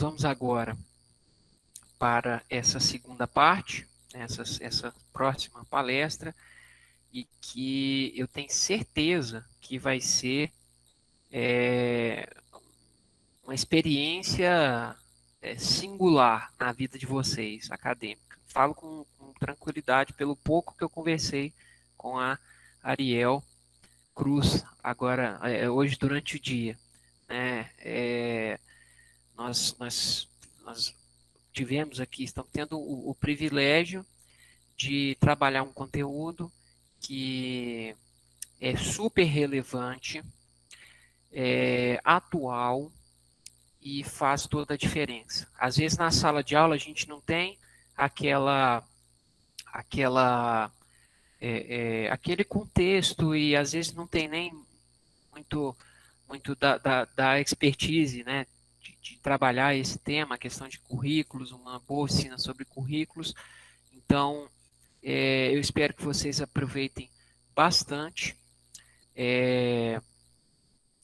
nós vamos agora para essa segunda parte, essa próxima palestra, e que eu tenho certeza que vai ser uma experiência singular na vida de vocês, acadêmica. Falo com tranquilidade pelo pouco que eu conversei com a Ariel Cruz agora, hoje durante o dia. Né? Nós tivemos aqui, estamos tendo o privilégio de trabalhar um conteúdo que é super relevante, atual e faz toda a diferença. Às vezes na sala de aula a gente não tem aquele contexto e às vezes não tem nem muito da expertise, né, de trabalhar esse tema, a questão de currículos, uma boa oficina sobre currículos. Então, eu espero que vocês aproveitem bastante.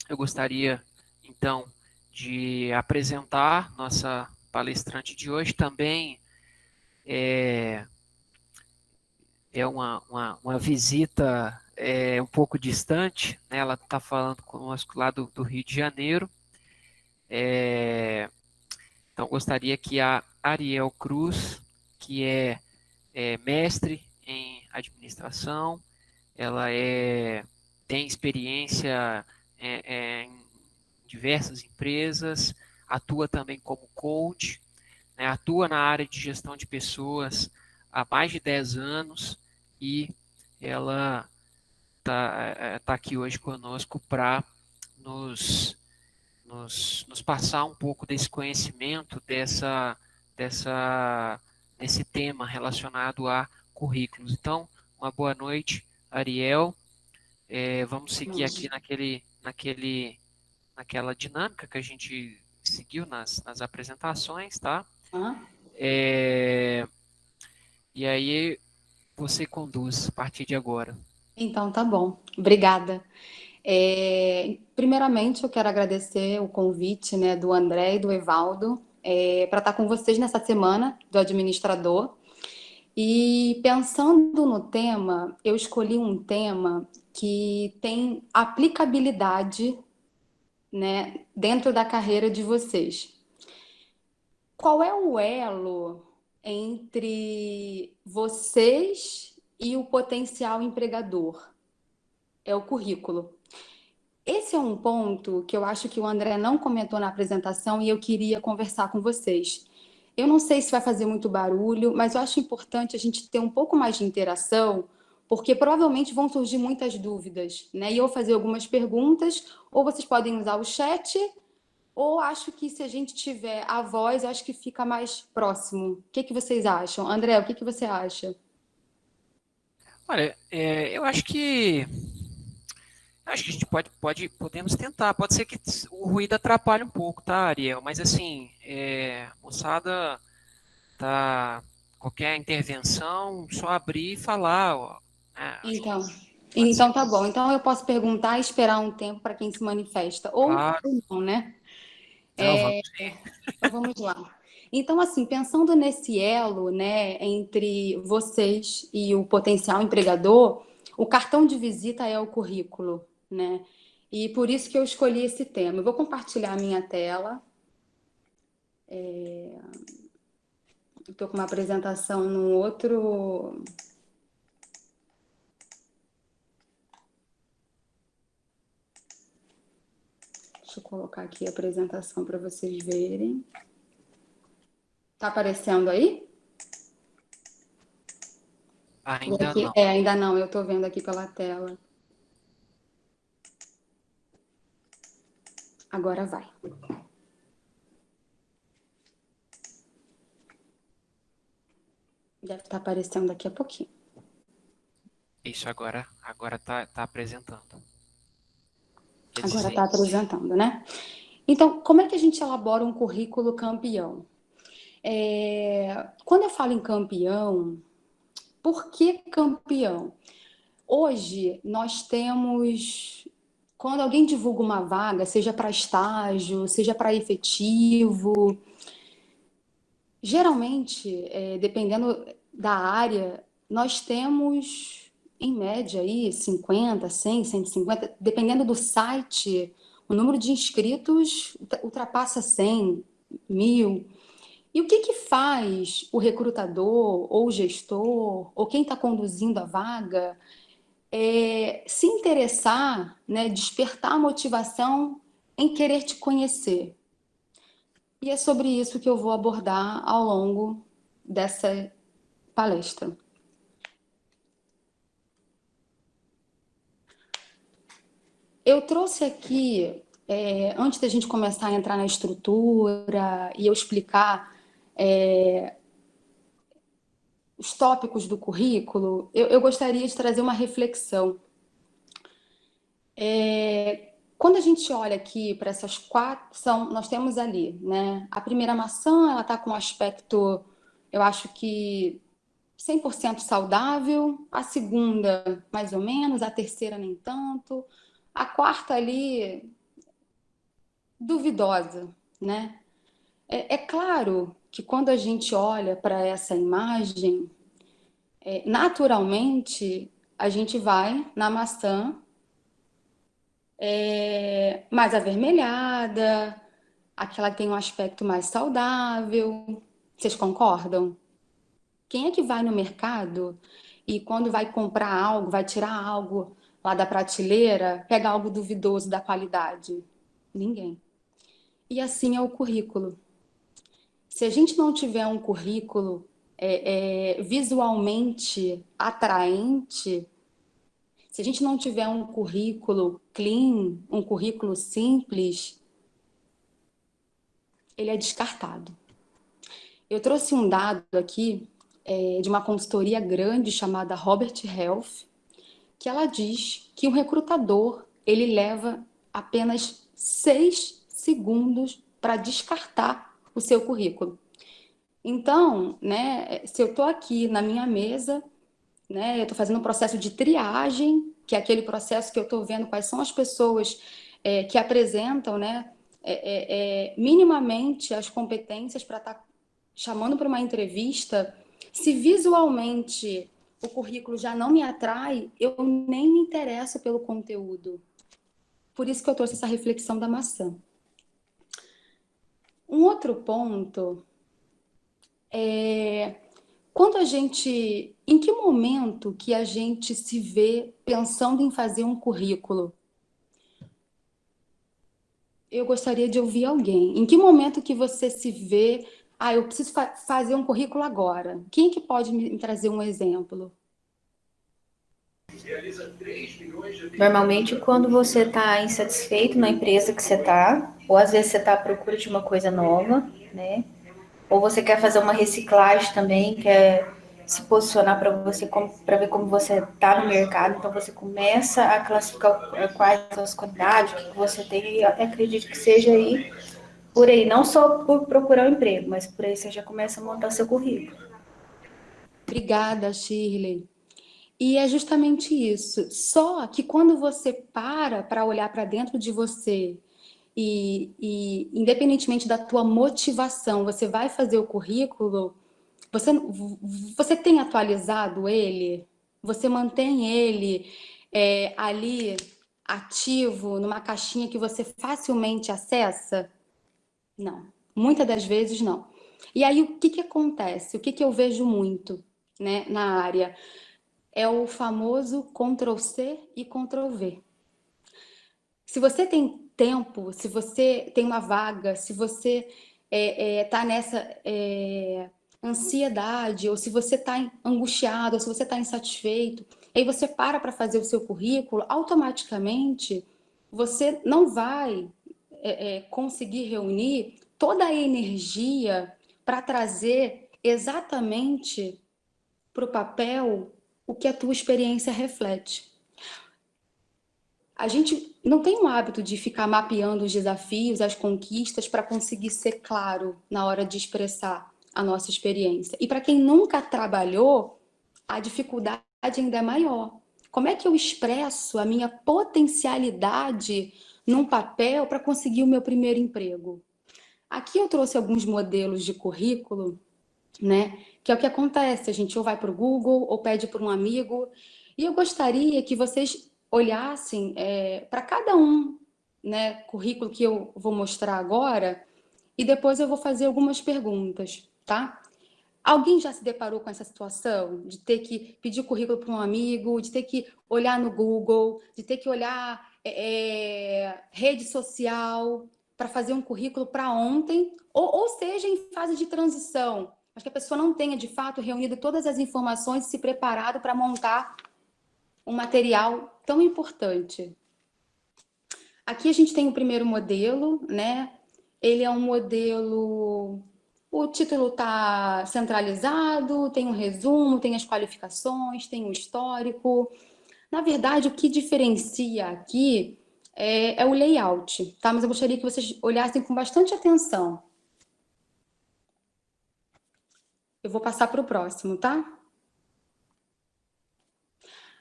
Eu gostaria, então, de apresentar nossa palestrante de hoje. Também é uma visita um pouco distante, né? Ela está falando conosco lá do Rio de Janeiro. Então, gostaria que a Ariel Cruz, que é mestre em administração, ela tem experiência em diversas empresas, atua também como coach, né, atua na área de gestão de pessoas há mais de 10 anos e ela tá aqui hoje conosco para nos passar um pouco desse conhecimento, desse tema relacionado a currículos. Então, uma boa noite, Ariel. Vamos seguir aqui naquela dinâmica que a gente seguiu nas apresentações, tá? E aí você conduz a partir de agora. Então, tá bom. Obrigada. Primeiramente, eu quero agradecer o convite, né, do André e do Evaldo para estar com vocês nessa semana do administrador. E pensando no tema, eu escolhi um tema que tem aplicabilidade, né, dentro da carreira de vocês. Qual é o elo entre vocês e o potencial empregador? É o currículo. Esse é um ponto que eu acho que o André não comentou na apresentação e eu queria conversar com vocês. Eu não sei se vai fazer muito barulho, mas eu acho importante a gente ter um pouco mais de interação, porque provavelmente vão surgir muitas dúvidas, né? E eu vou fazer algumas perguntas, ou vocês podem usar o chat, ou acho que se a gente tiver a voz, acho que fica mais próximo. O que vocês acham? André, o que você acha? Olha, eu acho que a gente podemos tentar. Pode ser que o ruído atrapalhe um pouco, tá, Ariel? Mas assim, moçada, tá, qualquer intervenção, só abrir e falar. Ó, né? Então tá bom. Então eu posso perguntar e esperar um tempo para quem se manifesta, ou Claro. não, né? Não, vamos sim. Então vamos lá. Então, assim, pensando nesse elo, né, entre vocês e o potencial empregador, o cartão de visita é o currículo, né? E por isso que eu escolhi esse tema. Eu vou compartilhar a minha tela. Estou com uma apresentação no outro. Deixa eu colocar aqui a apresentação para vocês verem. Tá aparecendo aí? Ainda não. Ainda não, eu estou vendo aqui pela tela. Agora vai. Deve estar aparecendo daqui a pouquinho. Isso agora tá apresentando. Agora está apresentando, né? Então, como é que a gente elabora um currículo campeão? Quando eu falo em campeão, por que campeão? Hoje, nós temos... Quando alguém divulga uma vaga, seja para estágio, seja para efetivo, Geralmente, dependendo da área, nós temos, em média, aí, 50, 100, 150, dependendo do site, o número de inscritos ultrapassa 100, 1000. E o que que faz o recrutador, ou o gestor, ou quem está conduzindo a vaga, se interessar, né, despertar a motivação em querer te conhecer? E é sobre isso que eu vou abordar ao longo dessa palestra. Eu trouxe aqui, antes da gente começar a entrar na estrutura e eu explicar os tópicos do currículo, eu gostaria de trazer uma reflexão. Quando a gente olha aqui para essas quatro, nós temos ali, né? A primeira maçã, ela está com um aspecto, eu acho que 100% saudável, a segunda, mais ou menos, a terceira, nem tanto, a quarta ali, duvidosa, né? É claro que quando a gente olha para essa imagem, naturalmente a gente vai na maçã mais avermelhada, aquela que tem um aspecto mais saudável. Vocês concordam? Quem é que vai no mercado e quando vai comprar algo, vai tirar algo lá da prateleira, pega algo duvidoso da qualidade? Ninguém. E assim é o currículo. Se a gente não tiver um currículo visualmente atraente, se a gente não tiver um currículo clean, um currículo simples, ele é descartado. Eu trouxe um dado aqui de uma consultoria grande chamada Robert Health, que ela diz que um recrutador ele leva apenas 6 segundos para descartar o seu currículo. Então, né, se eu estou aqui na minha mesa, né, eu estou fazendo um processo de triagem, que é aquele processo que eu estou vendo quais são as pessoas que apresentam, né, minimamente as competências para estar chamando para uma entrevista. Se visualmente o currículo já não me atrai, eu nem me interesso pelo conteúdo. Por isso que eu trouxe essa reflexão da maçã. Um outro ponto é quando a gente, em que momento que a gente se vê pensando em fazer um currículo? Eu gostaria de ouvir alguém. Em que momento que você se vê, eu preciso fazer um currículo agora? Quem que pode me trazer um exemplo? Normalmente, quando você está insatisfeito na empresa que você está, ou às vezes você está à procura de uma coisa nova, né? Ou você quer fazer uma reciclagem também, quer se posicionar para ver como você está no mercado, então você começa a classificar quais são as qualidades, o que você tem, e acredito que seja aí por aí, não só por procurar um emprego, mas por aí você já começa a montar seu currículo. Obrigada, Shirley. E é justamente isso. Só que quando você para olhar para dentro de você e independentemente da tua motivação, você vai fazer o currículo, você tem atualizado ele? Você mantém ele ali ativo numa caixinha que você facilmente acessa? Não. Muitas das vezes não. E aí o que que acontece? O que que eu vejo muito, né, na área? É o famoso Ctrl+C e Ctrl+V. Se você tem tempo, se você tem uma vaga, se você está nessa ansiedade, ou se você está angustiado, ou se você está insatisfeito, aí você para fazer o seu currículo, automaticamente você não vai conseguir reunir toda a energia para trazer exatamente para o papel o que a tua experiência reflete. A gente não tem o hábito de ficar mapeando os desafios, as conquistas, para conseguir ser claro na hora de expressar a nossa experiência. E para quem nunca trabalhou, a dificuldade ainda é maior. Como é que eu expresso a minha potencialidade num papel para conseguir o meu primeiro emprego? Aqui eu trouxe alguns modelos de currículo né? Que é o que acontece, a gente ou vai para o Google ou pede para um amigo. E eu gostaria que vocês olhassem para cada um, né, currículo que eu vou mostrar agora, e depois eu vou fazer algumas perguntas, tá? Alguém já se deparou com essa situação de ter que pedir currículo para um amigo, de ter que olhar no Google, de ter que olhar rede social para fazer um currículo para ontem, ou seja, em fase de transição, mas que a pessoa não tenha de fato reunido todas as informações e se preparado para montar um material tão importante. Aqui a gente tem o primeiro modelo, né? Ele é um modelo. O título está centralizado, tem um resumo, tem as qualificações, tem um histórico. Na verdade, o que diferencia aqui é o layout, tá? Mas eu gostaria que vocês olhassem com bastante atenção. Eu vou passar para o próximo, tá?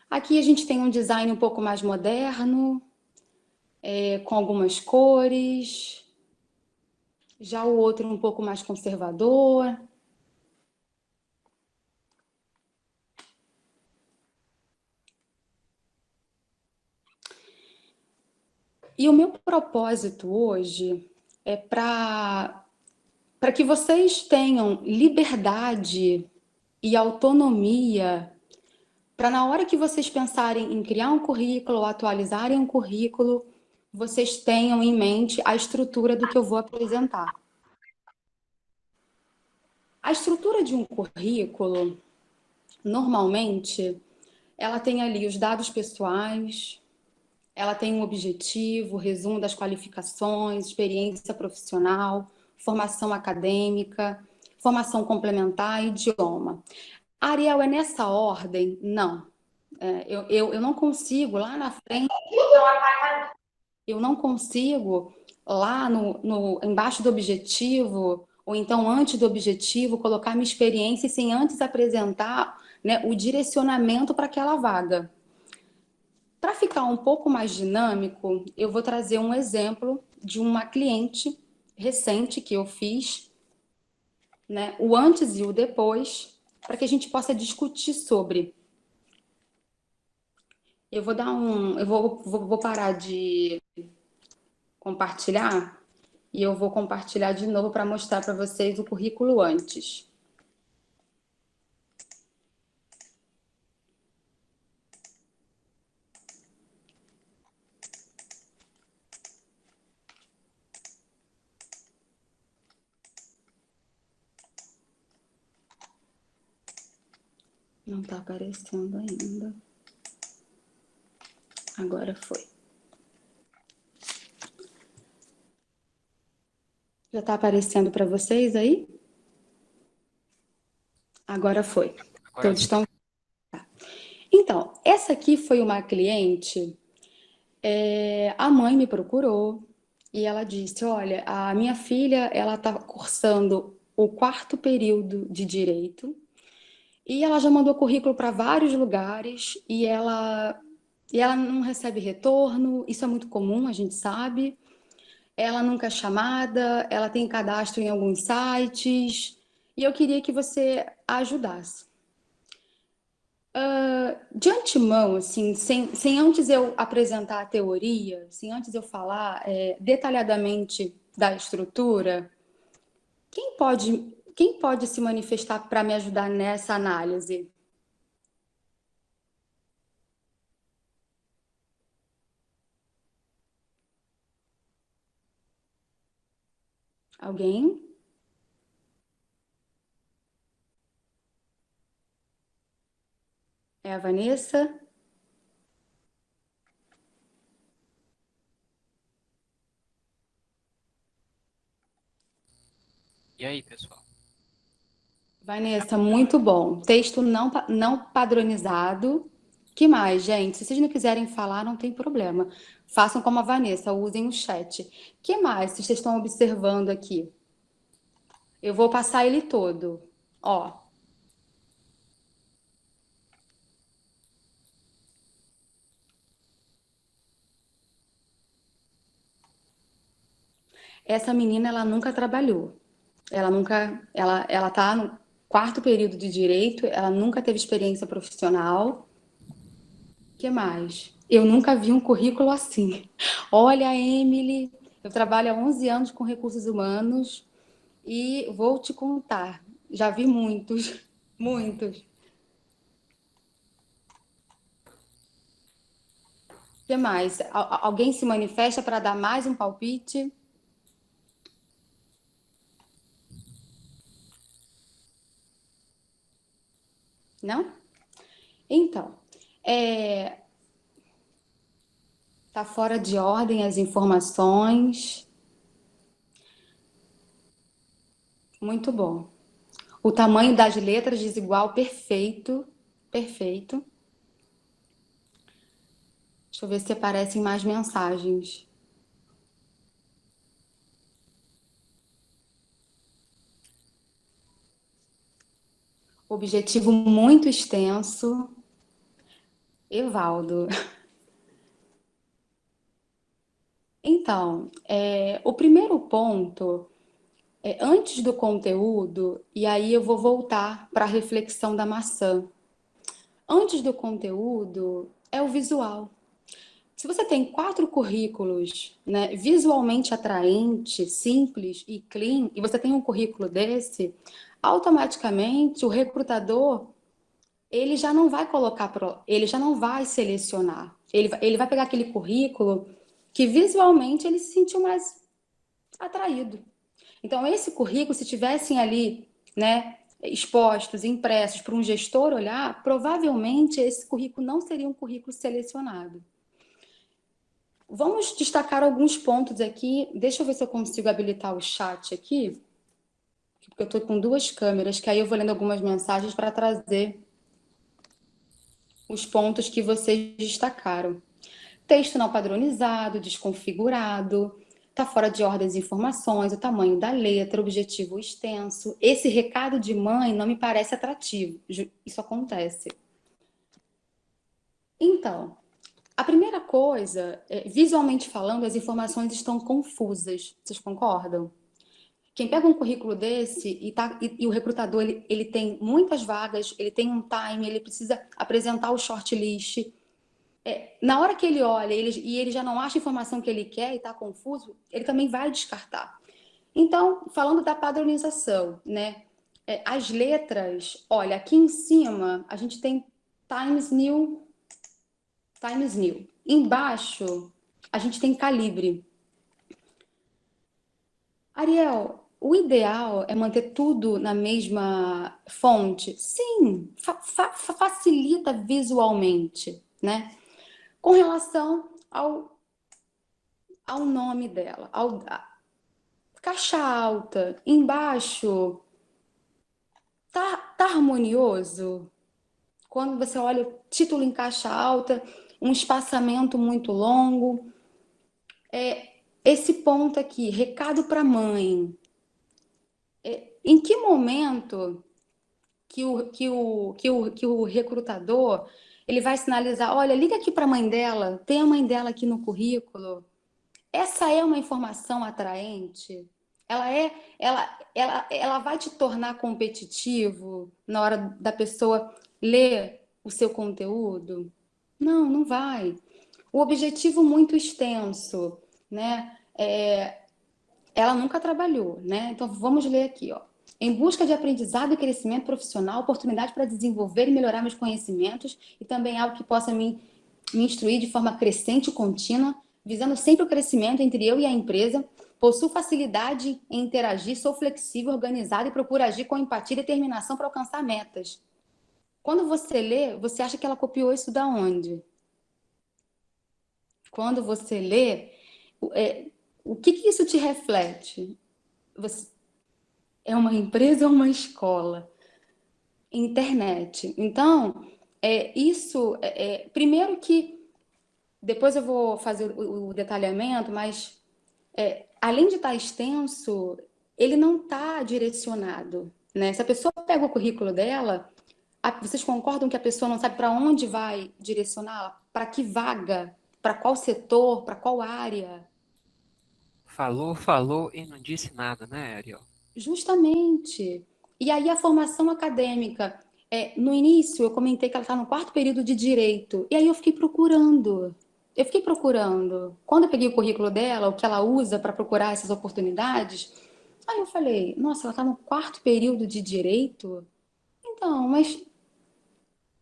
Aqui a gente tem um design um pouco mais moderno, com algumas cores. Já o outro um pouco mais conservador. E o meu propósito hoje é para que vocês tenham liberdade e autonomia para, na hora que vocês pensarem em criar um currículo ou atualizarem um currículo, vocês tenham em mente a estrutura do que eu vou apresentar. A estrutura de um currículo, normalmente, ela tem ali os dados pessoais, ela tem um objetivo, resumo das qualificações, experiência profissional, formação acadêmica, formação complementar e idioma. Ariel, é nessa ordem? Não. Eu não consigo lá na frente, eu não consigo lá embaixo do objetivo, ou então antes do objetivo, colocar minha experiência sem antes apresentar, né, o direcionamento para aquela vaga. Para ficar um pouco mais dinâmico, eu vou trazer um exemplo de uma cliente recente que eu fiz, né, o antes e o depois, para que a gente possa discutir sobre. Eu vou parar de compartilhar e eu vou compartilhar de novo para mostrar para vocês o currículo antes. Não está aparecendo ainda. Agora foi. Já está aparecendo para vocês aí? Agora foi. Agora Todos estão. Então, essa aqui foi uma cliente. A mãe me procurou e ela disse: Olha, a minha filha ela está cursando o quarto período de direito e ela já mandou currículo para vários lugares e ela não recebe retorno. Isso é muito comum, a gente sabe. Ela nunca é chamada, ela tem cadastro em alguns sites e eu queria que você a ajudasse. De antemão, assim, sem antes eu apresentar a teoria, sem antes eu falar detalhadamente da estrutura, quem pode se manifestar para me ajudar nessa análise? Alguém? É a Vanessa? E aí, pessoal? Vanessa, muito bom. Texto não padronizado. Que mais, gente? Se vocês não quiserem falar, não tem problema. Façam como a Vanessa, usem o chat. Que mais vocês estão observando aqui? Eu vou passar ele todo. Ó, essa menina, ela nunca trabalhou. Ela nunca, ela tá quarto período de direito, ela nunca teve experiência profissional. O que mais? Eu nunca vi um currículo assim. Olha, Emily, eu trabalho há 11 anos com recursos humanos e vou te contar, já vi muitos, muitos. O que mais? Alguém se manifesta para dar mais um palpite? Não? Então, tá fora de ordem as informações. Muito bom. O tamanho das letras desigual, perfeito, perfeito. Deixa eu ver se aparecem mais mensagens. Objetivo muito extenso. Evaldo. Então, o primeiro ponto é antes do conteúdo, e aí eu vou voltar para a reflexão da maçã. Antes do conteúdo é o visual. Se você tem 4 currículos, né, visualmente atraente, simples e clean, e você tem um currículo desse, automaticamente o recrutador ele já não vai colocar, ele já não vai selecionar. Ele vai pegar aquele currículo que visualmente ele se sentiu mais atraído. Então, esse currículo, se tivessem ali, né, expostos, impressos para um gestor olhar, provavelmente esse currículo não seria um currículo selecionado. Vamos destacar alguns pontos aqui. Deixa eu ver se eu consigo habilitar o chat aqui, porque eu estou com 2 câmeras, que aí eu vou lendo algumas mensagens para trazer os pontos que vocês destacaram. Texto não padronizado, desconfigurado, está fora de ordem as informações, o tamanho da letra, objetivo extenso. Esse recado de mãe não me parece atrativo. Isso acontece. Então, a primeira coisa, visualmente falando, as informações estão confusas. Vocês concordam? Quem pega um currículo desse e o recrutador ele tem muitas vagas, ele tem um time, ele precisa apresentar o shortlist. Na hora que ele olha e ele já não acha a informação que ele quer e está confuso, ele também vai descartar. Então, falando da padronização, né? As letras, olha, aqui em cima a gente tem Times New. Embaixo a gente tem calibre. Ariel, o ideal é manter tudo na mesma fonte? Sim, facilita visualmente, né? Com relação ao nome dela, caixa alta, embaixo, tá harmonioso? Quando você olha o título em caixa alta, um espaçamento muito longo, esse ponto aqui, recado para mãe. Em que momento que o recrutador ele vai sinalizar, olha, liga aqui para a mãe dela, tem a mãe dela aqui no currículo. Essa é uma informação atraente? Ela vai te tornar competitivo na hora da pessoa ler o seu conteúdo? Não, não vai. O objetivo muito extenso, né? Ela nunca trabalhou, né? Então vamos ler aqui, ó. Em busca de aprendizado e crescimento profissional, oportunidade para desenvolver e melhorar meus conhecimentos e também algo que possa me instruir de forma crescente e contínua, visando sempre o crescimento entre eu e a empresa. Possuo facilidade em interagir, sou flexível, organizado e procuro agir com empatia e determinação para alcançar metas. Quando você lê, você acha que ela copiou isso da onde? Quando você lê, o que isso te reflete? É uma empresa ou uma escola? Internet. Então, isso, primeiro que, depois eu vou fazer o detalhamento, mas além de estar extenso, ele não está direcionado, né? Se a pessoa pega o currículo dela, vocês concordam que a pessoa não sabe para onde vai direcioná-la? Para que vaga? Para qual setor? Para qual área? Falou e não disse nada, né, Ariel? Justamente. E aí a formação acadêmica, no início eu comentei que ela está no 4º período de Direito, e aí eu fiquei procurando. Quando eu peguei o currículo dela, o que ela usa para procurar essas oportunidades, aí eu falei, nossa, ela está no 4º período de Direito? Então, mas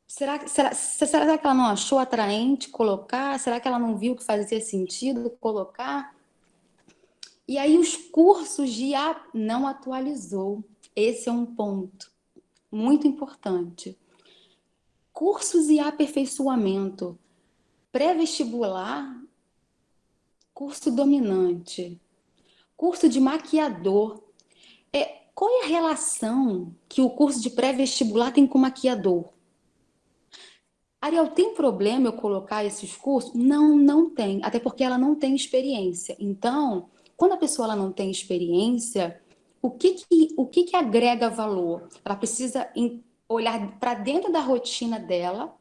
será que ela não achou atraente colocar? Será que ela não viu que fazia sentido colocar? E aí os cursos de não atualizou. Esse é um ponto muito importante. Cursos e aperfeiçoamento. Pré-vestibular, curso dominante. Curso de maquiador. Qual é a relação que o curso de pré-vestibular tem com maquiador? Ariel, tem problema eu colocar esses cursos? Não, não tem. Até porque ela não tem experiência. Então, quando a pessoa ela não tem experiência, o que agrega valor? Ela precisa olhar para dentro da rotina dela,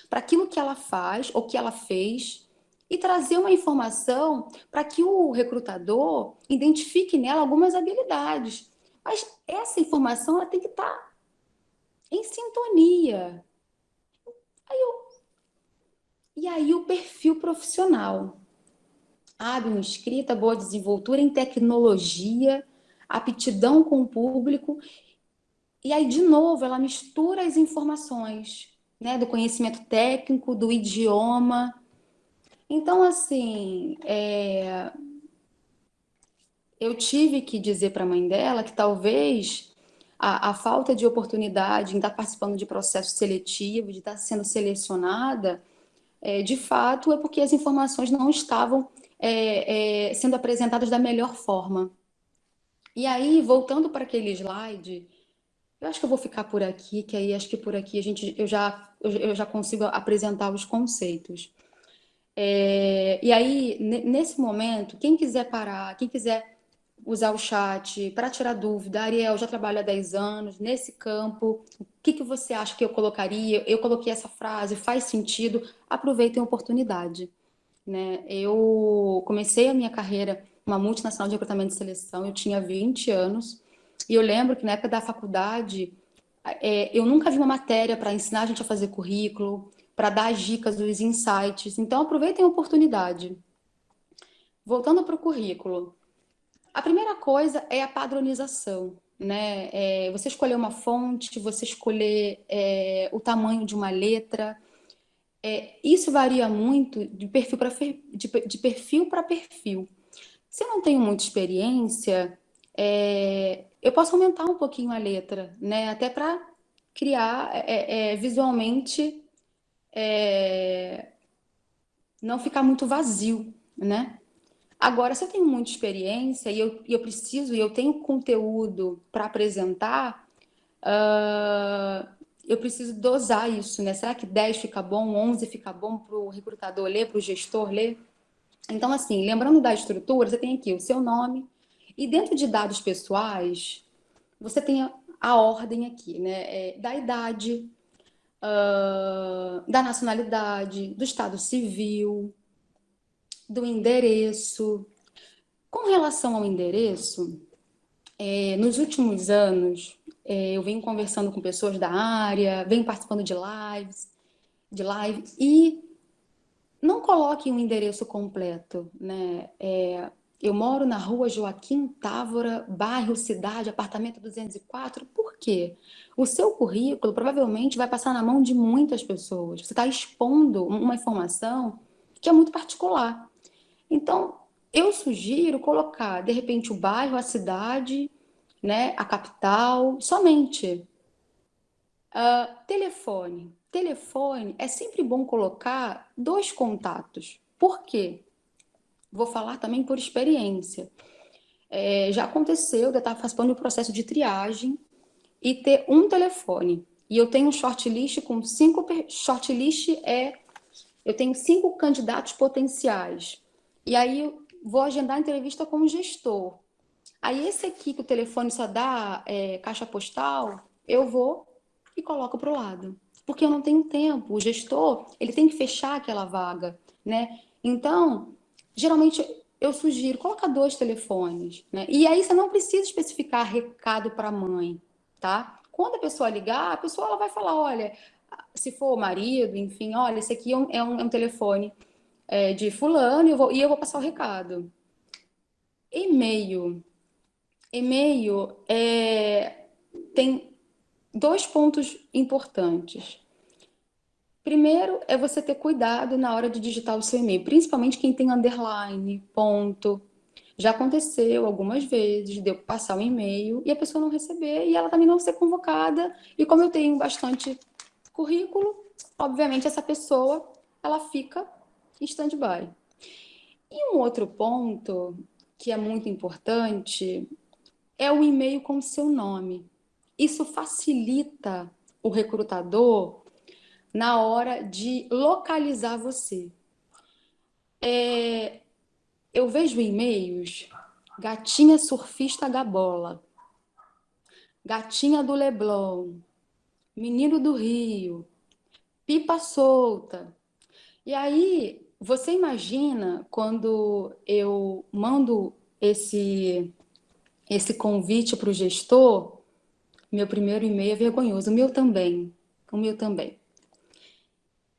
para aquilo que ela faz ou que ela fez, e trazer uma informação para que o recrutador identifique nela algumas habilidades. Mas essa informação ela tem que estar em sintonia. E aí o perfil profissional. Hábil escrita, boa desenvoltura em tecnologia, aptidão com o público. E aí, de novo, ela mistura as informações, né, do conhecimento técnico, do idioma. Então, assim, eu tive que dizer para a mãe dela que talvez a falta de oportunidade em estar participando de processo seletivo, de estar sendo selecionada, de fato, é porque as informações não estavam sendo apresentadas da melhor forma. E aí, voltando para aquele slide, eu acho que eu vou ficar por aqui, que aí acho que por aqui eu já consigo apresentar os conceitos. E aí, nesse momento, quem quiser parar, quem quiser usar o chat para tirar dúvida, Ariel, já trabalho há 10 anos nesse campo, o que você acha que eu colocaria? Eu coloquei essa frase, faz sentido? Aproveitem a oportunidade. Né? Eu comecei a minha carreira numa multinacional de recrutamento e seleção, eu tinha 20 anos, e eu lembro que na época da faculdade, eu nunca vi uma matéria para ensinar a gente a fazer currículo, para dar as dicas, os insights. Então, aproveitem a oportunidade. Voltando para o currículo, a primeira coisa é a padronização. Né? Você escolher uma fonte, você escolher o tamanho de uma letra. Isso varia muito de perfil para perfil. Se eu não tenho muita experiência, eu posso aumentar um pouquinho a letra, né? Até para criar visualmente, não ficar muito vazio, né? Agora, se eu tenho muita experiência e eu preciso, e eu tenho conteúdo para apresentar, eu preciso dosar isso, né? Será que 10 fica bom, 11 fica bom para o recrutador ler, para o gestor ler? Então, assim, lembrando da estrutura, você tem aqui o seu nome, e dentro de dados pessoais, você tem a ordem aqui, né? Da idade, da nacionalidade, do estado civil, do endereço. Com relação ao endereço, nos últimos anos, eu venho conversando com pessoas da área, venho participando de live, e não coloque um endereço completo, né? Eu moro na rua Joaquim Távora, bairro Cidade, apartamento 204. Por quê? O seu currículo provavelmente vai passar na mão de muitas pessoas. Você está expondo uma informação que é muito particular. Então, eu sugiro colocar, de repente, o bairro, a cidade, né, a capital, somente. Telefone. Telefone é sempre bom colocar 2 contatos. Por quê? Vou falar também por experiência. Já aconteceu de eu estar participando do processo de triagem e ter um telefone. E eu tenho um shortlist com 5... Shortlist eu tenho 5 candidatos potenciais. E aí eu vou agendar a entrevista com o gestor. Aí esse aqui que o telefone só dá caixa postal, eu vou e coloco para o lado. Porque eu não tenho tempo. O gestor, ele tem que fechar aquela vaga, né? Então, geralmente eu sugiro, coloca 2 telefones, né? E aí você não precisa especificar recado para a mãe. tá? Quando a pessoa ligar, a pessoa ela vai falar, olha, se for o marido, enfim, olha, esse aqui é um telefone de fulano e eu vou passar o recado. E-mail. E-mail tem dois pontos importantes. Primeiro é você ter cuidado na hora de digitar o seu e-mail, principalmente quem tem underline, ponto. Já aconteceu algumas vezes de eu passar um e-mail e a pessoa não receber e ela também não ser convocada. E como eu tenho bastante currículo, obviamente essa pessoa ela fica em stand-by. E um outro ponto que é muito importante é o e-mail com o seu nome. Isso facilita o recrutador na hora de localizar você. Eu vejo e-mails, gatinha surfista gabola, gatinha do Leblon, menino do Rio, pipa solta. E aí, você imagina quando eu mando esse convite para o gestor, meu primeiro e-mail é vergonhoso, o meu também. O meu também.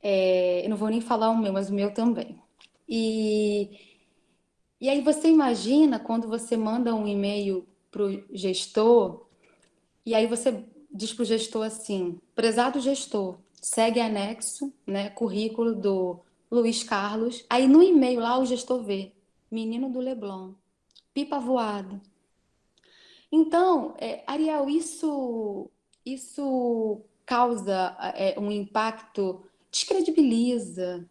Eu não vou nem falar o meu, mas o meu também. E aí você imagina quando você manda um e-mail para o gestor, e aí você diz para o gestor assim, prezado gestor, segue anexo, né, currículo do Luiz Carlos. Aí no e-mail lá o gestor vê, menino do Leblon, pipa voado. Então, Ariel, isso causa um impacto, descredibiliza,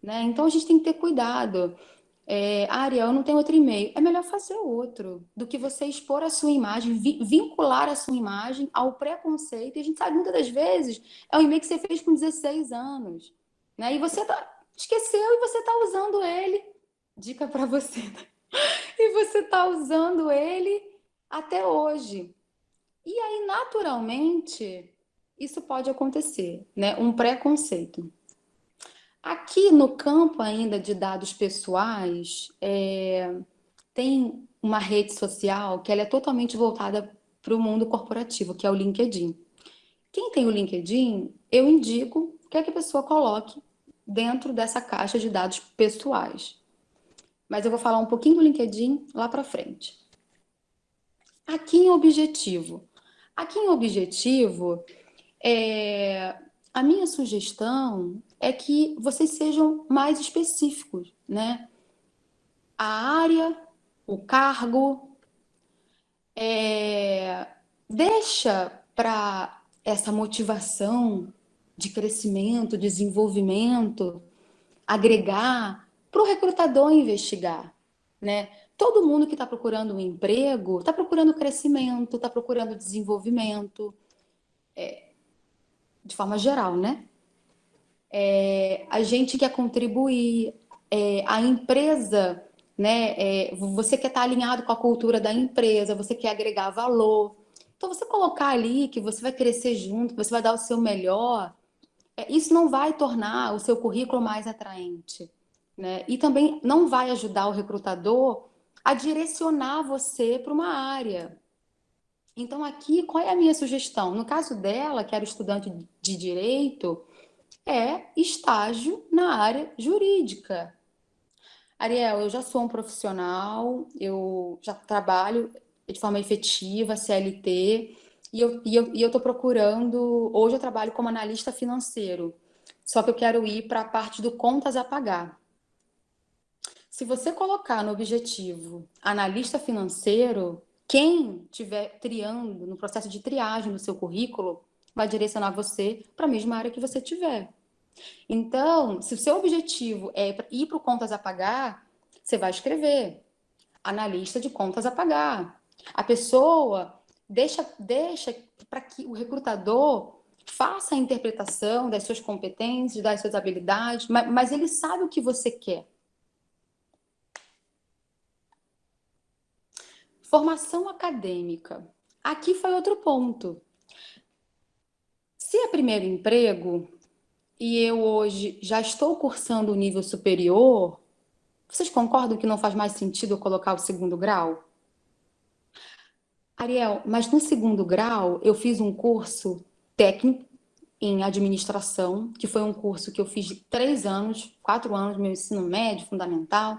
né? Então a gente tem que ter cuidado. Ariel, eu não tenho outro e-mail. É melhor fazer outro do que você expor a sua imagem, vincular a sua imagem ao preconceito. E a gente sabe muitas das vezes é um e-mail que você fez com 16 anos, né? E você esqueceu e você está usando ele. Dica para você. E você está usando ele até hoje. E aí, naturalmente, isso pode acontecer, né? Um preconceito. Aqui no campo ainda de dados pessoais, tem uma rede social que ela é totalmente voltada para o mundo corporativo, que é o LinkedIn. Quem tem o LinkedIn, eu indico que a pessoa coloque dentro dessa caixa de dados pessoais. Mas eu vou falar um pouquinho do LinkedIn lá para frente. Aqui em Objetivo. Aqui em Objetivo, a minha sugestão é que vocês sejam mais específicos, né? A área, o cargo, deixa para essa motivação de crescimento, desenvolvimento, agregar para o recrutador investigar, né? Todo mundo que está procurando um emprego está procurando crescimento, está procurando desenvolvimento, de forma geral, né? A gente quer contribuir, a empresa, né? Você quer estar alinhado com a cultura da empresa, você quer agregar valor. Então, você colocar ali que você vai crescer junto, que você vai dar o seu melhor, isso não vai tornar o seu currículo mais atraente, né? E também não vai ajudar o recrutador a direcionar você para uma área. Então, aqui, qual é a minha sugestão? No caso dela, que era estudante de direito, estágio na área jurídica. Ariel, eu já sou um profissional, eu já trabalho de forma efetiva, CLT, e eu estou procurando. Hoje eu trabalho como analista financeiro, só que eu quero ir para a parte do contas a pagar. Se você colocar no objetivo analista financeiro, quem estiver triando, no processo de triagem do seu currículo, vai direcionar você para a mesma área que você tiver. Então, se o seu objetivo é ir para o contas a pagar, você vai escrever analista de contas a pagar. A pessoa deixa para que o recrutador faça a interpretação das suas competências, das suas habilidades, mas ele sabe o que você quer. Formação acadêmica. Aqui foi outro ponto. Se é primeiro emprego e eu hoje já estou cursando o nível superior, vocês concordam que não faz mais sentido eu colocar o segundo grau? Ariel, mas no segundo grau eu fiz um curso técnico em administração, que foi um curso que eu fiz de 3 anos, 4 anos, meu ensino médio, fundamental.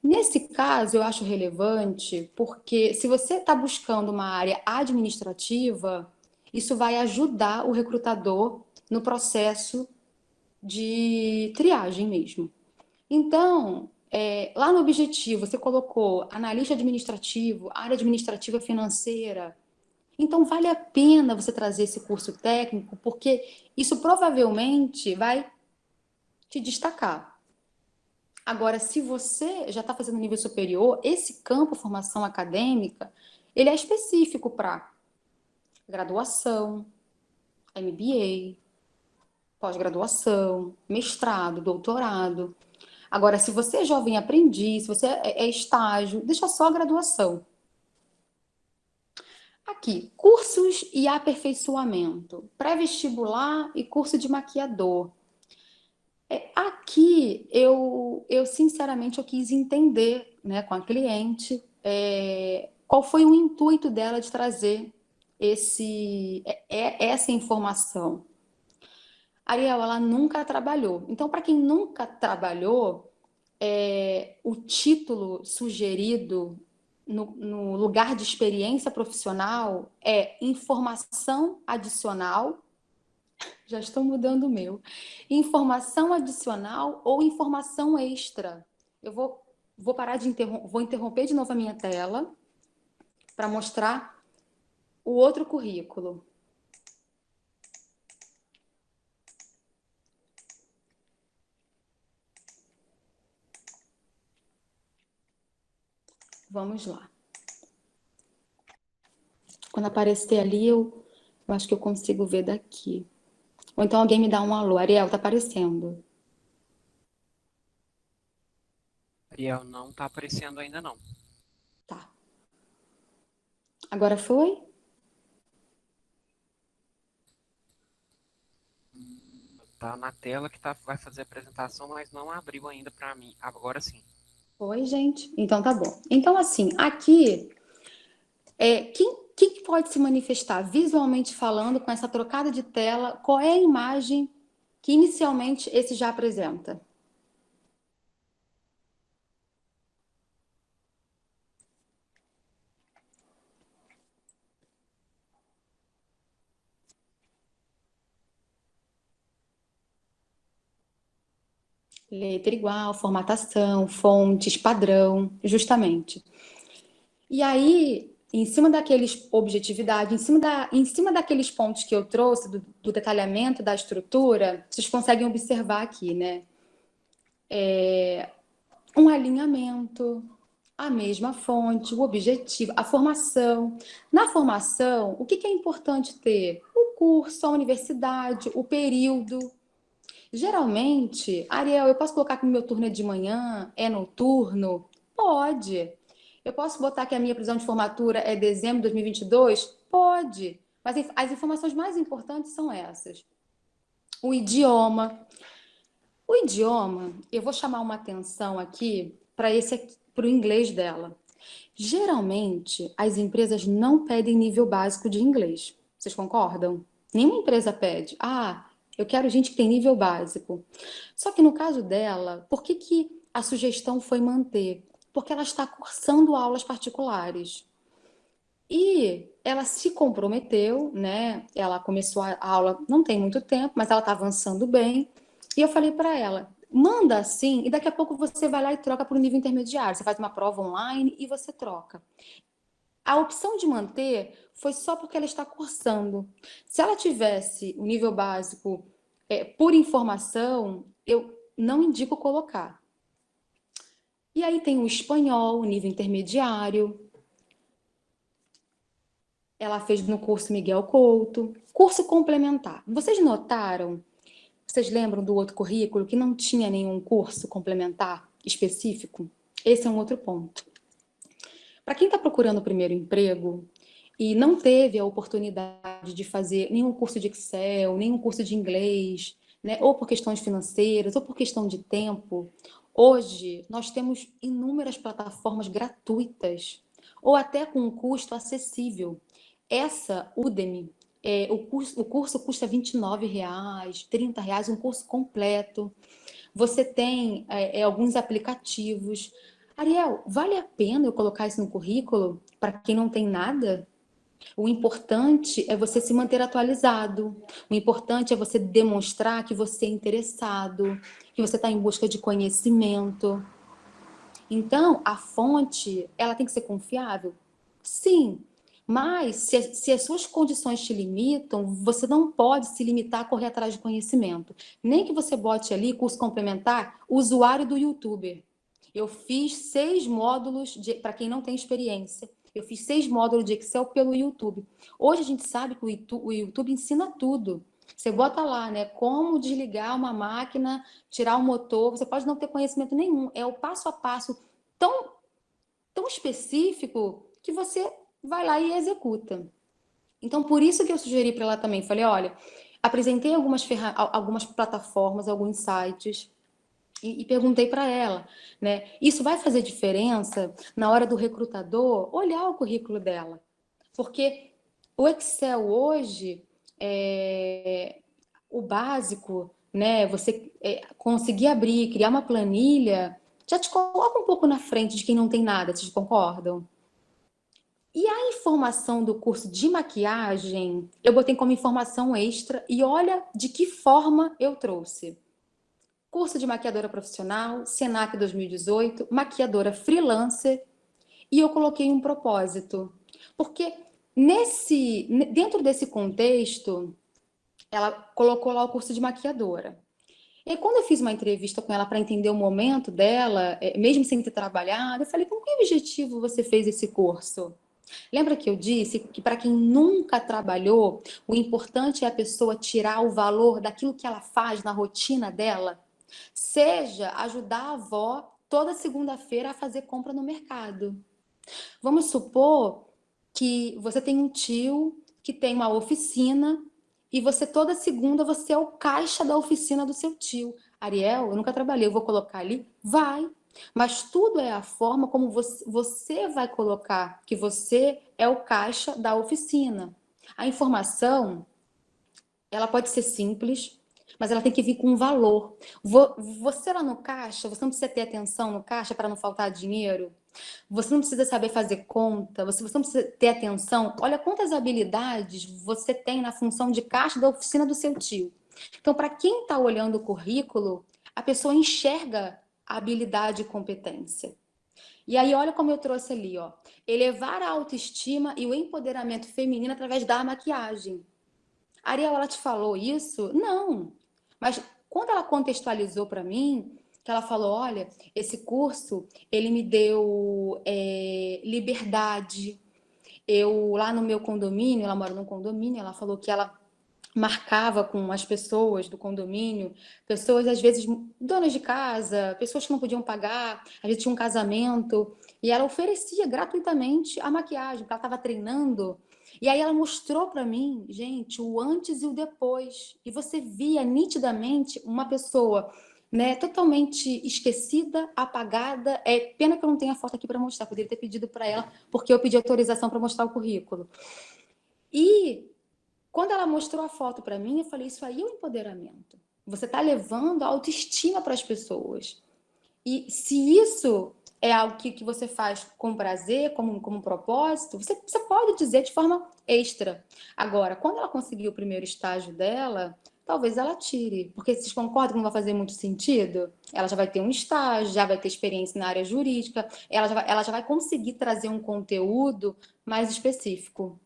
Nesse caso, eu acho relevante porque se você está buscando uma área administrativa, isso vai ajudar o recrutador no processo de triagem mesmo. Então, lá no objetivo, você colocou analista administrativo, área administrativa financeira. Então, vale a pena você trazer esse curso técnico, porque isso provavelmente vai te destacar. Agora, se você já está fazendo nível superior, esse campo formação acadêmica, ele é específico para graduação, MBA, pós-graduação, mestrado, doutorado. Agora, se você é jovem aprendiz, se você é estágio, deixa só a graduação. Aqui, cursos e aperfeiçoamento, pré-vestibular e curso de maquiador. Aqui, sinceramente, eu quis entender, né, com a cliente, qual foi o intuito dela de trazer essa informação. Ariel, ela nunca trabalhou. Então, para quem nunca trabalhou, o título sugerido no lugar de experiência profissional é informação adicional. Já estou mudando o meu. Informação adicional ou informação extra. Eu vou parar de vou interromper de novo a minha tela para mostrar o outro currículo. Vamos lá. Quando aparecer ali, eu acho que eu consigo ver daqui. Ou então alguém me dá um alô. Ariel, tá aparecendo. Ariel, não está aparecendo ainda não. Tá. Agora foi? Tá na tela que vai fazer a apresentação, mas não abriu ainda para mim. Agora sim. Oi, gente. Então tá bom. Então, assim, aqui, quem pode se manifestar visualmente falando com essa trocada de tela? Qual é a imagem que inicialmente esse já apresenta? Letra igual, formatação, fontes, padrão, justamente. E aí, em cima daqueles objetividade, em cima daqueles pontos que eu trouxe, do detalhamento da estrutura, vocês conseguem observar aqui, né? Um alinhamento, a mesma fonte, o objetivo, a formação. Na formação, o que é importante ter? O curso, a universidade, o período. Geralmente, Ariel, eu posso colocar que o meu turno é de manhã, é noturno? Pode. Eu posso botar que a minha prisão de formatura é dezembro de 2022? Pode. Mas as informações mais importantes são essas. O idioma. O idioma, eu vou chamar uma atenção aqui para o inglês dela. Geralmente, as empresas não pedem nível básico de inglês. Vocês concordam? Nenhuma empresa pede. Ah, eu quero gente que tem nível básico. Só que no caso dela, por que a sugestão foi manter? Porque ela está cursando aulas particulares. E ela se comprometeu, né? Ela começou a aula não tem muito tempo, mas ela está avançando bem. E eu falei para ela: manda assim, e daqui a pouco você vai lá e troca para o nível intermediário. Você faz uma prova online e você troca. A opção de manter foi só porque ela está cursando. Se ela tivesse o nível básico por informação, eu não indico colocar. E aí tem o espanhol, o nível intermediário. Ela fez no curso Miguel Couto. Curso complementar. Vocês notaram? Vocês lembram do outro currículo que não tinha nenhum curso complementar específico? Esse é um outro ponto. Para quem está procurando o primeiro emprego e não teve a oportunidade de fazer nenhum curso de Excel, nenhum curso de inglês, né, ou por questões financeiras, ou por questão de tempo, hoje nós temos inúmeras plataformas gratuitas ou até com um custo acessível. Essa Udemy, o curso custa R$ 29, R$ 30, um curso completo. Você tem alguns aplicativos. Ariel, vale a pena eu colocar isso no currículo para quem não tem nada? O importante é você se manter atualizado. O importante é você demonstrar que você é interessado, que você está em busca de conhecimento. Então, a fonte, ela tem que ser confiável? Sim, mas se as suas condições te limitam, você não pode se limitar a correr atrás de conhecimento. Nem que você bote ali, curso complementar, usuário do YouTuber. Eu fiz 6 módulos, para quem não tem experiência, eu fiz 6 módulos de Excel pelo YouTube. Hoje a gente sabe que o YouTube ensina tudo. Você bota lá, né, como desligar uma máquina, tirar o motor, você pode não ter conhecimento nenhum. É o passo a passo tão, tão específico que você vai lá e executa. Então, por isso que eu sugeri para ela também. Falei, olha, apresentei algumas plataformas, alguns sites, e perguntei para ela, né? Isso vai fazer diferença na hora do recrutador olhar o currículo dela? Porque o Excel hoje, o básico, né? Você conseguir abrir, criar uma planilha, já te coloca um pouco na frente de quem não tem nada, vocês concordam? E a informação do curso de maquiagem, eu botei como informação extra e olha de que forma eu trouxe. Curso de maquiadora profissional, Senac 2018, maquiadora freelancer, e eu coloquei um propósito. Porque dentro desse contexto, ela colocou lá o curso de maquiadora. E quando eu fiz uma entrevista com ela para entender o momento dela, mesmo sem ter trabalhado, eu falei, com que objetivo você fez esse curso? Lembra que eu disse que para quem nunca trabalhou, o importante é a pessoa tirar o valor daquilo que ela faz na rotina dela? Seja ajudar a avó toda segunda-feira a fazer compra no mercado. Vamos supor que você tem um tio que tem uma oficina e você toda segunda você é o caixa da oficina do seu tio. Ariel, eu nunca trabalhei, eu vou colocar ali? Vai. Mas tudo é a forma como você vai colocar que você é o caixa da oficina. A informação, ela pode ser simples, mas ela tem que vir com um valor. Você lá no caixa, você não precisa ter atenção no caixa para não faltar dinheiro. Você não precisa saber fazer conta, você não precisa ter atenção. Olha quantas habilidades você tem na função de caixa da oficina do seu tio. Então, para quem está olhando o currículo, a pessoa enxerga a habilidade e competência. E aí, olha como eu trouxe ali, ó. Elevar a autoestima e o empoderamento feminino através da maquiagem. A Ariel, ela te falou isso? Não. Mas quando ela contextualizou para mim, que ela falou, olha, esse curso, ele me deu liberdade. Eu, lá no meu condomínio, ela mora num condomínio, ela falou que ela marcava com as pessoas do condomínio, pessoas, às vezes, donas de casa, pessoas que não podiam pagar, a gente tinha um casamento, e ela oferecia gratuitamente a maquiagem, porque ela estava treinando. E aí ela mostrou para mim, gente, o antes e o depois. E você via nitidamente uma pessoa, né, totalmente esquecida, apagada. É pena que eu não tenho a foto aqui para mostrar, poderia ter pedido para ela, porque eu pedi autorização para mostrar o currículo. E quando ela mostrou a foto para mim, eu falei, isso aí é um empoderamento. Você está levando a autoestima para as pessoas. E se isso é algo que você faz com prazer, como um propósito, você pode dizer de forma extra. Agora, quando ela conseguir o primeiro estágio dela, talvez ela tire. Porque vocês concordam que não vai fazer muito sentido? Ela já vai ter um estágio, já vai ter experiência na área jurídica, ela já vai conseguir trazer um conteúdo mais específico.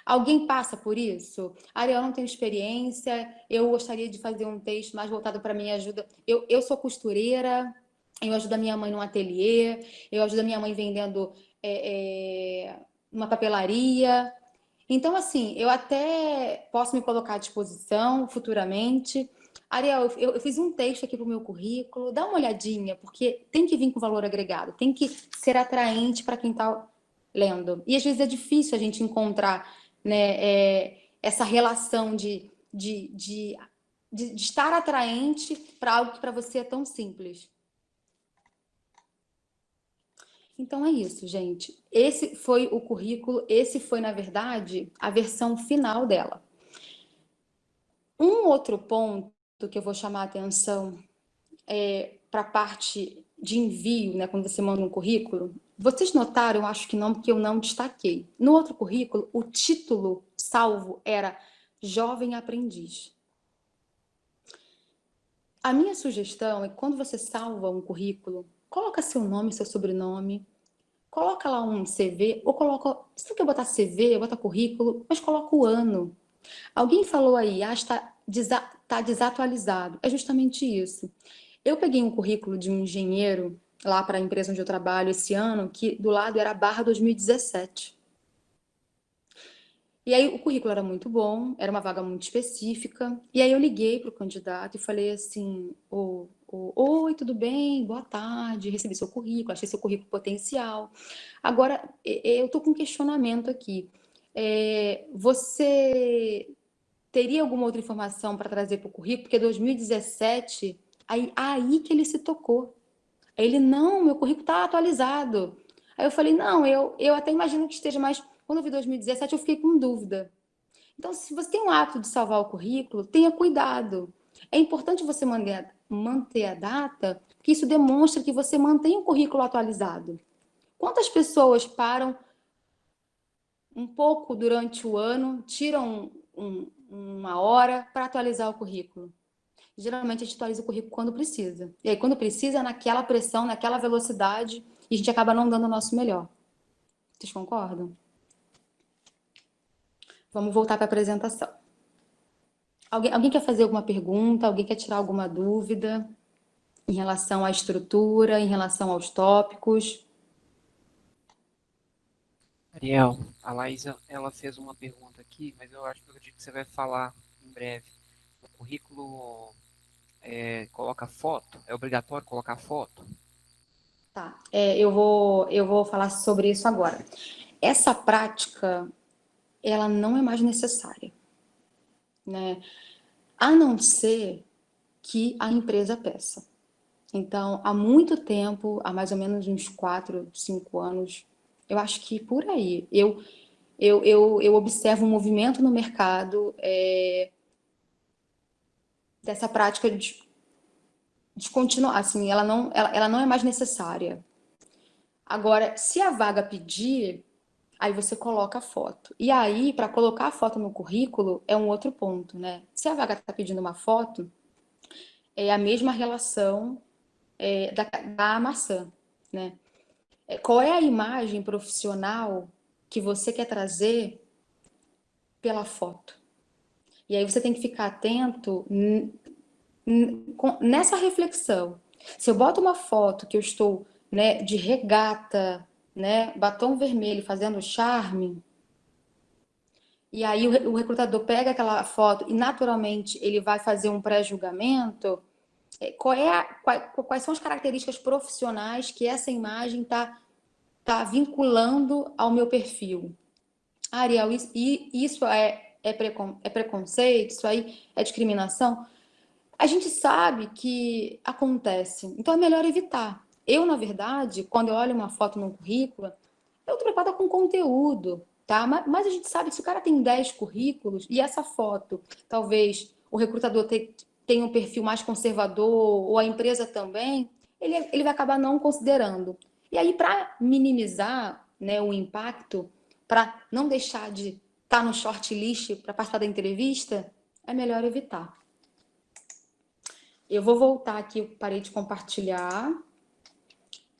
Alguém passa por isso? Ariel, não tenho experiência, eu gostaria de fazer um texto mais voltado para minha ajuda. Eu sou costureira, eu ajudo a minha mãe no ateliê, eu ajudo a minha mãe vendendo uma papelaria. Então, assim, eu até posso me colocar à disposição futuramente. Ariel, eu fiz um texto aqui para o meu currículo, dá uma olhadinha, porque tem que vir com valor agregado, tem que ser atraente para quem está lendo. E às vezes é difícil a gente encontrar, né, essa relação de estar atraente para algo que para você é tão simples. Então é isso, gente. Esse foi o currículo, esse foi, na verdade, a versão final dela. Um outro ponto que eu vou chamar a atenção para a parte de envio, né, quando você manda um currículo, vocês notaram, eu acho que não, porque eu não destaquei. No outro currículo, o título salvo era Jovem Aprendiz. A minha sugestão é que quando você salva um currículo, coloca seu nome, seu sobrenome, coloca lá um CV, ou coloca, se não quer botar CV, bota currículo, mas coloca o ano. Alguém falou aí, está desatualizado. É justamente isso. Eu peguei um currículo de um engenheiro lá para a empresa onde eu trabalho esse ano, que do lado era barra 2017. E aí o currículo era muito bom, era uma vaga muito específica. E aí eu liguei para o candidato e falei assim: oi, tudo bem? Boa tarde, recebi seu currículo, achei seu currículo potencial. Agora, eu estou com um questionamento aqui. Você teria alguma outra informação para trazer para o currículo? Porque 2017, aí que ele se tocou. Ele, não, meu currículo está atualizado. Aí eu falei, não, eu até imagino que esteja, mas quando eu vi 2017 eu fiquei com dúvida. Então, se você tem o hábito de salvar o currículo, tenha cuidado. É importante você manter a data, porque isso demonstra que você mantém o currículo atualizado. Quantas pessoas param um pouco durante o ano, tiram uma hora para atualizar o currículo? Geralmente a gente atualiza o currículo quando precisa. E aí, quando precisa, é naquela pressão, naquela velocidade, e a gente acaba não dando o nosso melhor. Vocês concordam? Vamos voltar para a apresentação. Alguém quer fazer alguma pergunta? Alguém quer tirar alguma dúvida em relação à estrutura, em relação aos tópicos? Ariel, a Laísa, ela fez uma pergunta aqui, mas eu acredito que você vai falar em breve. O currículo coloca foto? É obrigatório colocar foto? Tá, eu vou falar sobre isso agora. Essa prática, ela não é mais necessária, né? A não ser que a empresa peça. Então, há muito tempo, há mais ou menos uns 4, 5 anos, eu acho que por aí, eu observo um movimento no mercado dessa prática de continuar, assim, ela não é mais necessária. Agora, se a vaga pedir, aí você coloca a foto. E aí, para colocar a foto no currículo, é um outro ponto, né? Se a vaga está pedindo uma foto, é a mesma relação da maçã, né? Qual é a imagem profissional que você quer trazer pela foto? E aí você tem que ficar atento nessa reflexão. Se eu boto uma foto que eu estou, né, de regata, né, batom vermelho fazendo charme, e aí o recrutador pega aquela foto e naturalmente ele vai fazer um pré-julgamento, quais são as características profissionais que essa imagem está vinculando ao meu perfil? Ariel, isso é preconceito, isso aí é discriminação? A gente sabe que acontece, então é melhor evitar. Eu, na verdade, quando eu olho uma foto no currículo, eu estou preocupada com conteúdo, tá? Mas a gente sabe que se o cara tem 10 currículos e essa foto, talvez o recrutador tenha um perfil mais conservador ou a empresa também, ele vai acabar não considerando. E aí, para minimizar, né, o impacto, para não deixar de estar no shortlist para participar da entrevista, é melhor evitar. Eu vou voltar aqui, eu parei de compartilhar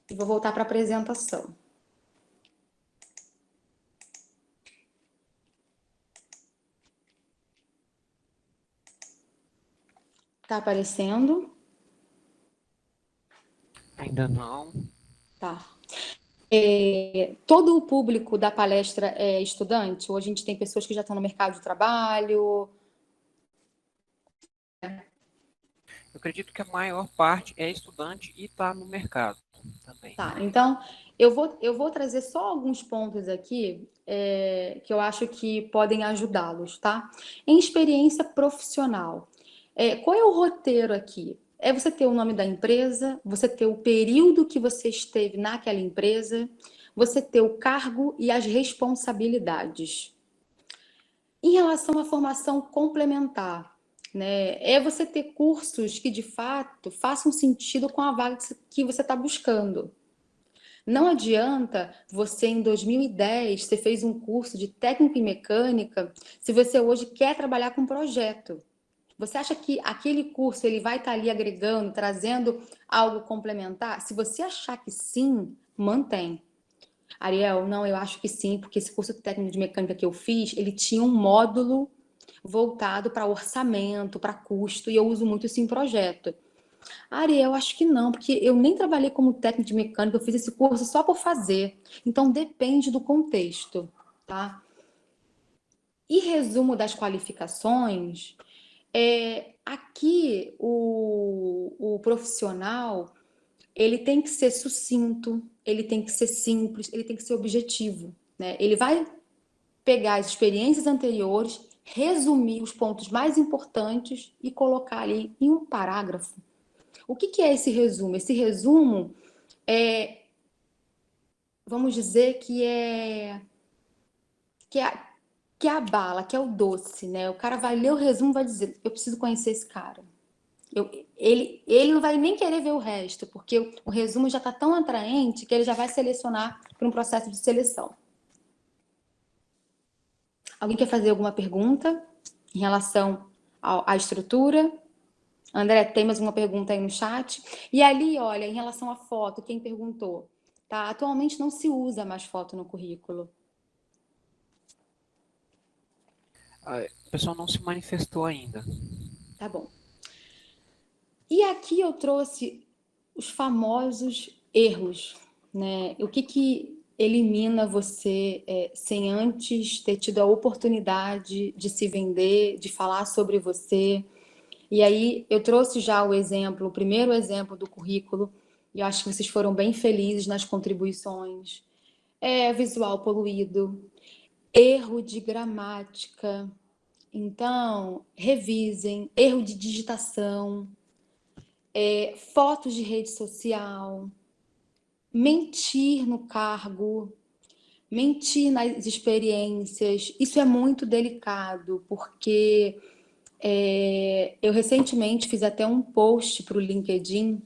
e vou voltar para a apresentação. Tá aparecendo? Ainda não. Tá. Todo o público da palestra é estudante? Ou a gente tem pessoas que já estão no mercado de trabalho? Eu acredito que a maior parte é estudante e está no mercado também. Tá, então eu vou trazer só alguns pontos aqui que eu acho que podem ajudá-los, tá? Em experiência profissional. Qual é o roteiro aqui? é você ter o nome da empresa, você ter o período que você esteve naquela empresa, você ter o cargo e as responsabilidades. Em relação à formação complementar, né, é você ter cursos que de fato façam sentido com a vaga que você está buscando. Não adianta você, em 2010, você fez um curso de técnica em mecânica, se você hoje quer trabalhar com projeto. Você acha que aquele curso ele vai estar ali agregando, trazendo algo complementar? Se você achar que sim, mantém. Ariel, não, eu acho que sim, porque esse curso técnico de mecânica que eu fiz, ele tinha um módulo voltado para orçamento, para custo, e eu uso muito isso em projeto. Ariel, acho que não, porque eu nem trabalhei como técnico de mecânica, eu fiz esse curso só por fazer. Então, depende do contexto, tá? E resumo das qualificações, aqui o profissional, ele tem que ser sucinto, ele tem que ser simples, ele tem que ser objetivo, né? Ele vai pegar as experiências anteriores, resumir os pontos mais importantes e colocar ali em um parágrafo. O que é esse resumo? Esse resumo é, vamos dizer que é, que é a bala, que é o doce, né? O cara vai ler o resumo e vai dizer, eu preciso conhecer esse cara. Ele não vai nem querer ver o resto, porque o resumo já está tão atraente que ele já vai selecionar para um processo de seleção. Alguém quer fazer alguma pergunta em relação à estrutura? André, tem mais uma pergunta aí no chat? E ali, olha, em relação à foto, quem perguntou? Tá? Atualmente não se usa mais foto no currículo. O pessoal não se manifestou ainda. Tá bom. E aqui eu trouxe os famosos erros, né? O que elimina você sem antes ter tido a oportunidade de se vender, de falar sobre você. E aí eu trouxe já o primeiro exemplo do currículo, e eu acho que vocês foram bem felizes nas contribuições. Visual poluído, erro de gramática. Então, revisem, erro de digitação, fotos de rede social, mentir no cargo, mentir nas experiências. Isso é muito delicado, porque eu recentemente fiz até um post para o LinkedIn,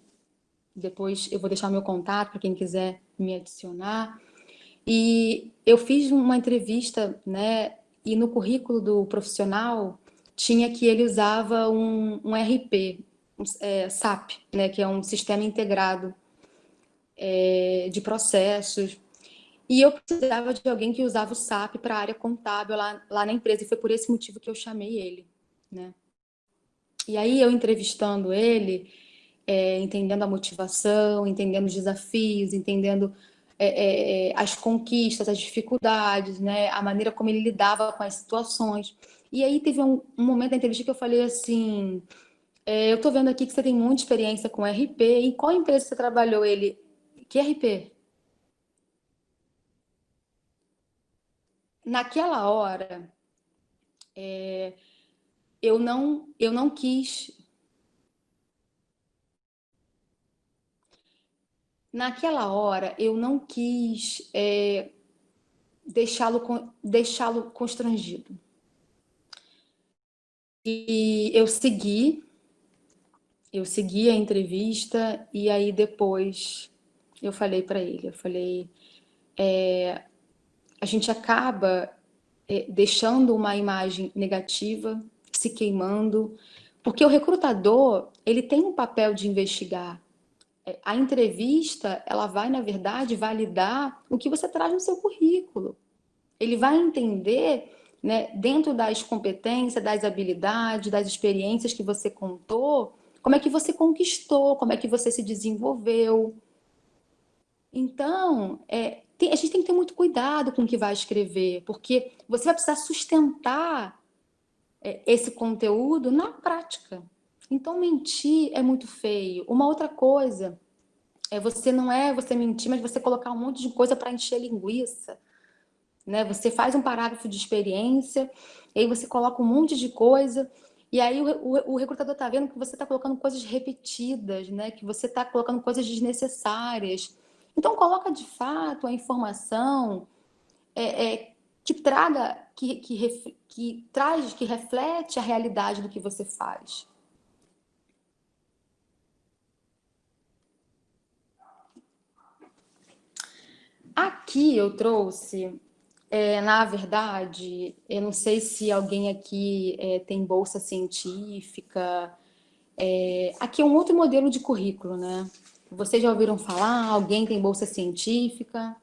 depois eu vou deixar meu contato para quem quiser me adicionar, e eu fiz uma entrevista, né, e no currículo do profissional tinha que ele usava um RP, SAP, né, que é um sistema integrado de processos. E eu precisava de alguém que usava o SAP para a área contábil lá na empresa, e foi por esse motivo que eu chamei ele, né? E aí eu entrevistando ele, entendendo a motivação, entendendo os desafios, entendendo as conquistas, as dificuldades, né? A maneira como ele lidava com as situações. E aí teve um momento da entrevista que eu falei assim, eu estou vendo aqui que você tem muita experiência com RP, em qual empresa você trabalhou? Ele, que RP? Naquela hora, eu não quis. Naquela hora, eu não quis deixá-lo constrangido. E eu segui a entrevista e aí depois eu falei para ele, a gente acaba deixando uma imagem negativa, se queimando, porque o recrutador, ele tem um papel de investigar. A entrevista, ela vai, na verdade, validar o que você traz no seu currículo. Ele vai entender, né, dentro das competências, das habilidades, das experiências que você contou, como é que você conquistou, como é que você se desenvolveu. Então, a gente tem que ter muito cuidado com o que vai escrever, porque você vai precisar sustentar esse conteúdo na prática. Então, mentir é muito feio. Uma outra coisa não é você mentir, mas você colocar um monte de coisa para encher linguiça. Né? Você faz um parágrafo de experiência, e aí você coloca um monte de coisa, E aí o recrutador está vendo que você está colocando coisas repetidas, né? Que você está colocando coisas desnecessárias. Então, coloca de fato a informação que traga, que reflete a realidade do que você faz. Aqui eu trouxe, na verdade, eu não sei se alguém aqui tem bolsa científica. Aqui é um outro modelo de currículo, né? Vocês já ouviram falar? Alguém tem bolsa científica?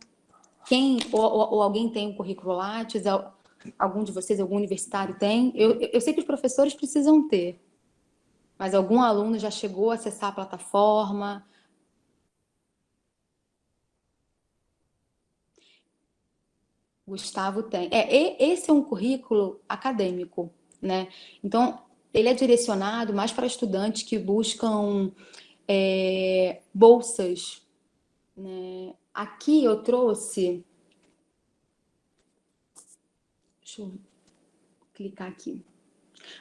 Ou alguém tem um currículo Lattes? Algum de vocês, algum universitário tem? Eu sei que os professores precisam ter, mas algum aluno já chegou a acessar a plataforma? Gustavo tem. Esse é um currículo acadêmico, né? Então, ele é direcionado mais para estudantes que buscam bolsas, né? Aqui eu trouxe. Deixa eu clicar aqui.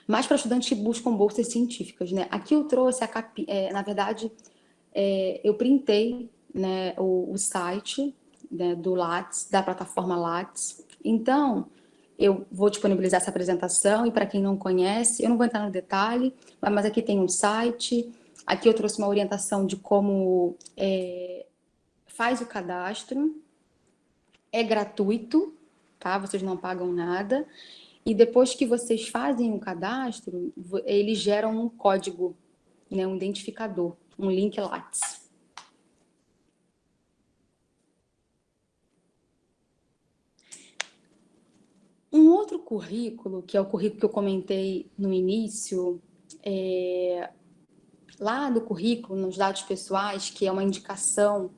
Mais para estudantes que buscam bolsas científicas, né? Aqui eu trouxe na verdade, eu printei, né, o site, né, do Lattes, da plataforma Lattes. Então, eu vou disponibilizar essa apresentação e para quem não conhece, eu não vou entrar no detalhe, mas aqui tem um site. Aqui eu trouxe uma orientação de como faz o cadastro. É gratuito, tá? Vocês não pagam nada. E depois que vocês fazem o cadastro, eles geram um código, né, um identificador, um link Lattes. Um outro currículo, que é o currículo que eu comentei no início, lá do currículo, nos dados pessoais, que é uma indicação,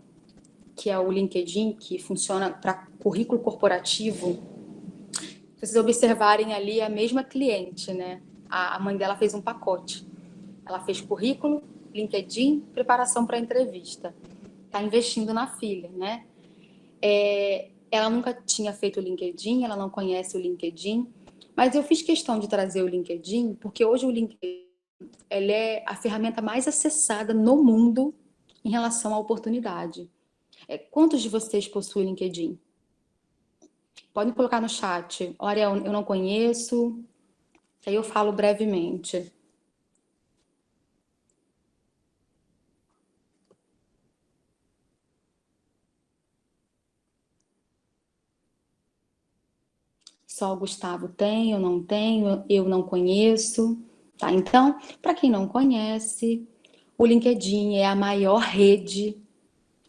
que é o LinkedIn, que funciona para currículo corporativo. Se vocês observarem ali, a mesma cliente, né? A mãe dela fez um pacote. Ela fez currículo, LinkedIn, preparação para entrevista. Está investindo na filha, né? Ela nunca tinha feito o LinkedIn, ela não conhece o LinkedIn, mas eu fiz questão de trazer o LinkedIn, porque hoje o LinkedIn ele é a ferramenta mais acessada no mundo em relação à oportunidade. Quantos de vocês possuem LinkedIn? Podem colocar no chat. Olha, eu não conheço, aí eu falo brevemente. Só o Gustavo tem, eu não conheço. Tá? Então, para quem não conhece, o LinkedIn é a maior rede,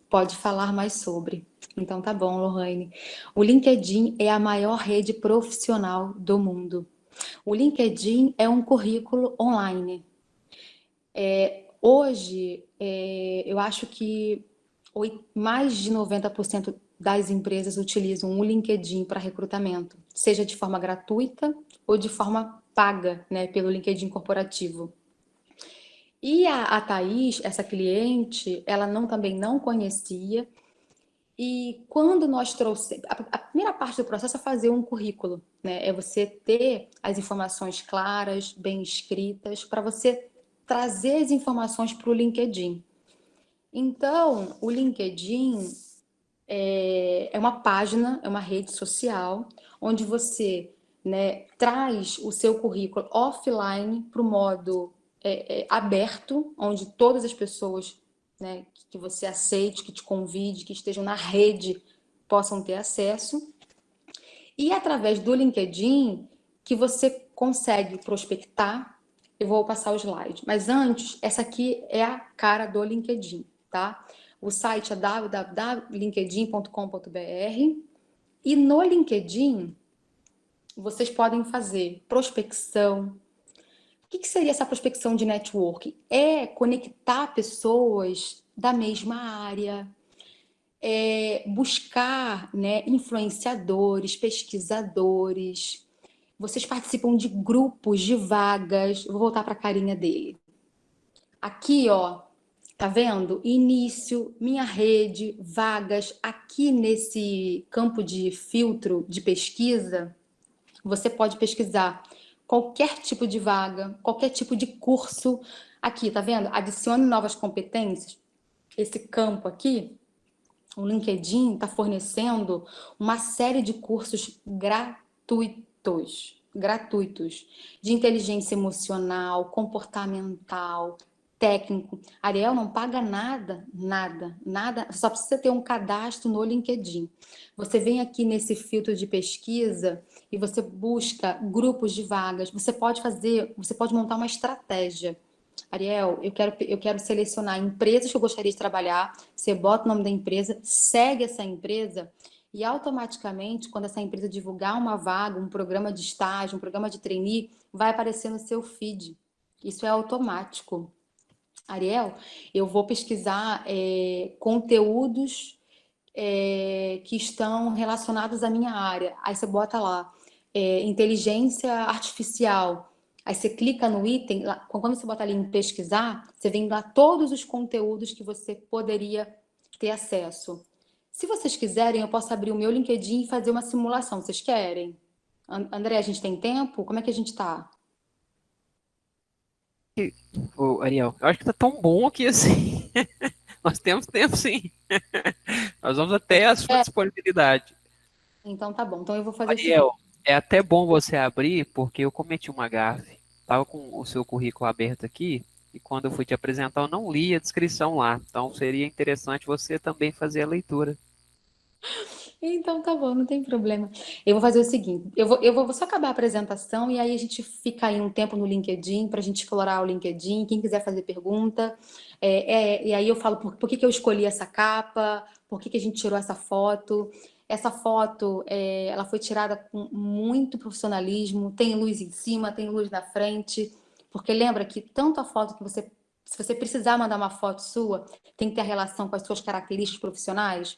pode falar mais sobre. Então tá bom, Lohane. O LinkedIn é a maior rede profissional do mundo. O LinkedIn é um currículo online. Hoje, eu acho que mais de 90% das empresas utilizam o LinkedIn para recrutamento, seja de forma gratuita ou de forma paga, né, pelo LinkedIn corporativo. E a Thaís, essa cliente, ela também não conhecia. E quando nós trouxemos... A primeira parte do processo é fazer um currículo, né? É você ter as informações claras, bem escritas, para você trazer as informações para o LinkedIn. Então, o LinkedIn é uma página, é uma rede social, onde você, né, traz o seu currículo offline para o modo aberto, onde todas as pessoas, né, que você aceite, que te convide, que estejam na rede, possam ter acesso. E através do LinkedIn, que você consegue prospectar. Eu vou passar o slide. Mas antes, essa aqui é a cara do LinkedIn, tá? O site é www.linkedin.com.br e no LinkedIn vocês podem fazer prospecção. O que seria essa prospecção de network? É conectar pessoas da mesma área, buscar, né, influenciadores, pesquisadores. Vocês participam de grupos, de vagas. Eu vou voltar para a carinha dele. Aqui, ó, tá vendo? Início, minha rede, vagas. Aqui nesse campo de filtro de pesquisa, você pode pesquisar qualquer tipo de vaga, qualquer tipo de curso. Aqui, tá vendo? Adicione novas competências. Esse campo aqui, o LinkedIn está fornecendo uma série de cursos gratuitos, de inteligência emocional, comportamental, técnico. Ariel não paga nada, só precisa ter um cadastro no LinkedIn. Você vem aqui nesse filtro de pesquisa e você busca grupos de vagas. Você pode montar uma estratégia. Ariel, eu quero selecionar empresas que eu gostaria de trabalhar. Você bota o nome da empresa, segue essa empresa e automaticamente, quando essa empresa divulgar uma vaga, um programa de estágio, um programa de trainee, vai aparecer no seu feed. Isso é automático. Ariel, eu vou pesquisar conteúdos que estão relacionados à minha área. Aí você bota lá, inteligência artificial. Aí você clica no item, quando você bota ali em pesquisar, você vem lá todos os conteúdos que você poderia ter acesso. Se vocês quiserem, eu posso abrir o meu LinkedIn e fazer uma simulação. Vocês querem? André, a gente tem tempo? Como é que a gente tá? Ô, Ariel, eu acho que tá tão bom que assim, nós temos tempo sim. Nós vamos até a sua disponibilidade. Então tá bom. Então eu vou fazer o seguinte. Ariel, é até bom você abrir, porque eu cometi uma gafe. Estava com o seu currículo aberto aqui, e quando eu fui te apresentar, eu não li a descrição lá. Então seria interessante você também fazer a leitura. Então tá bom, não tem problema. Eu vou fazer o seguinte, eu vou só acabar a apresentação e aí a gente fica aí um tempo no LinkedIn para a gente explorar o LinkedIn, quem quiser fazer pergunta. E aí eu falo por que que eu escolhi essa capa, por que que a gente tirou essa foto. Essa foto, ela foi tirada com muito profissionalismo, tem luz em cima, tem luz na frente, porque lembra que tanto a foto que se você precisar mandar uma foto sua, tem que ter a relação com as suas características profissionais,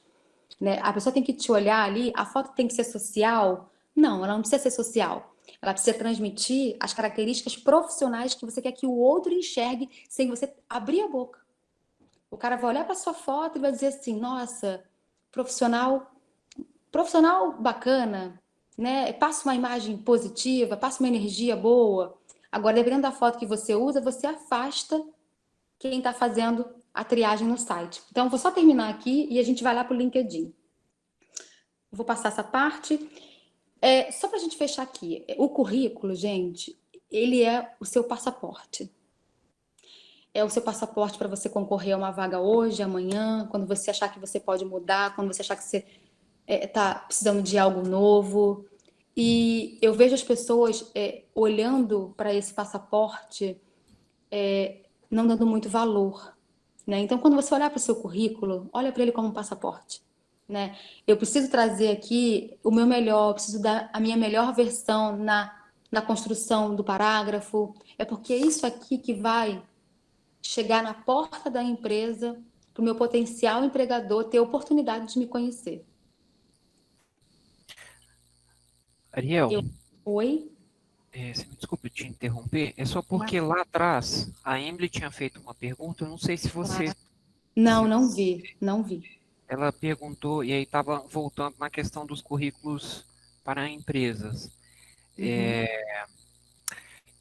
né? A pessoa tem que te olhar ali, a foto tem que ser social? Não, ela não precisa ser social. Ela precisa transmitir as características profissionais que você quer que o outro enxergue sem você abrir a boca. O cara vai olhar para sua foto e vai dizer assim: nossa, profissional, profissional bacana, né? Passa uma imagem positiva, passa uma energia boa. Agora, dependendo da foto que você usa, você afasta quem está fazendo a triagem no site. Então, vou só terminar aqui e a gente vai lá para o LinkedIn. Vou passar essa parte. Só para a gente fechar aqui, o currículo, gente, ele é o seu passaporte. É o seu passaporte para você concorrer a uma vaga hoje, amanhã, quando você achar que você pode mudar, quando você achar que você está precisando de algo novo. E eu vejo as pessoas olhando para esse passaporte, não dando muito valor, né? Então, quando você olhar para o seu currículo, olha para ele como um passaporte, né? Eu preciso trazer aqui o meu melhor, eu preciso dar a minha melhor versão na construção do parágrafo. É porque é isso aqui que vai chegar na porta da empresa para o meu potencial empregador ter a oportunidade de me conhecer. Ariel, Oi? você me desculpe te interromper, é só porque lá atrás a Emily tinha feito uma pergunta, eu não sei se você, Não, se não vi, não vi. ela perguntou, e aí estava voltando na questão dos currículos para empresas. Uhum.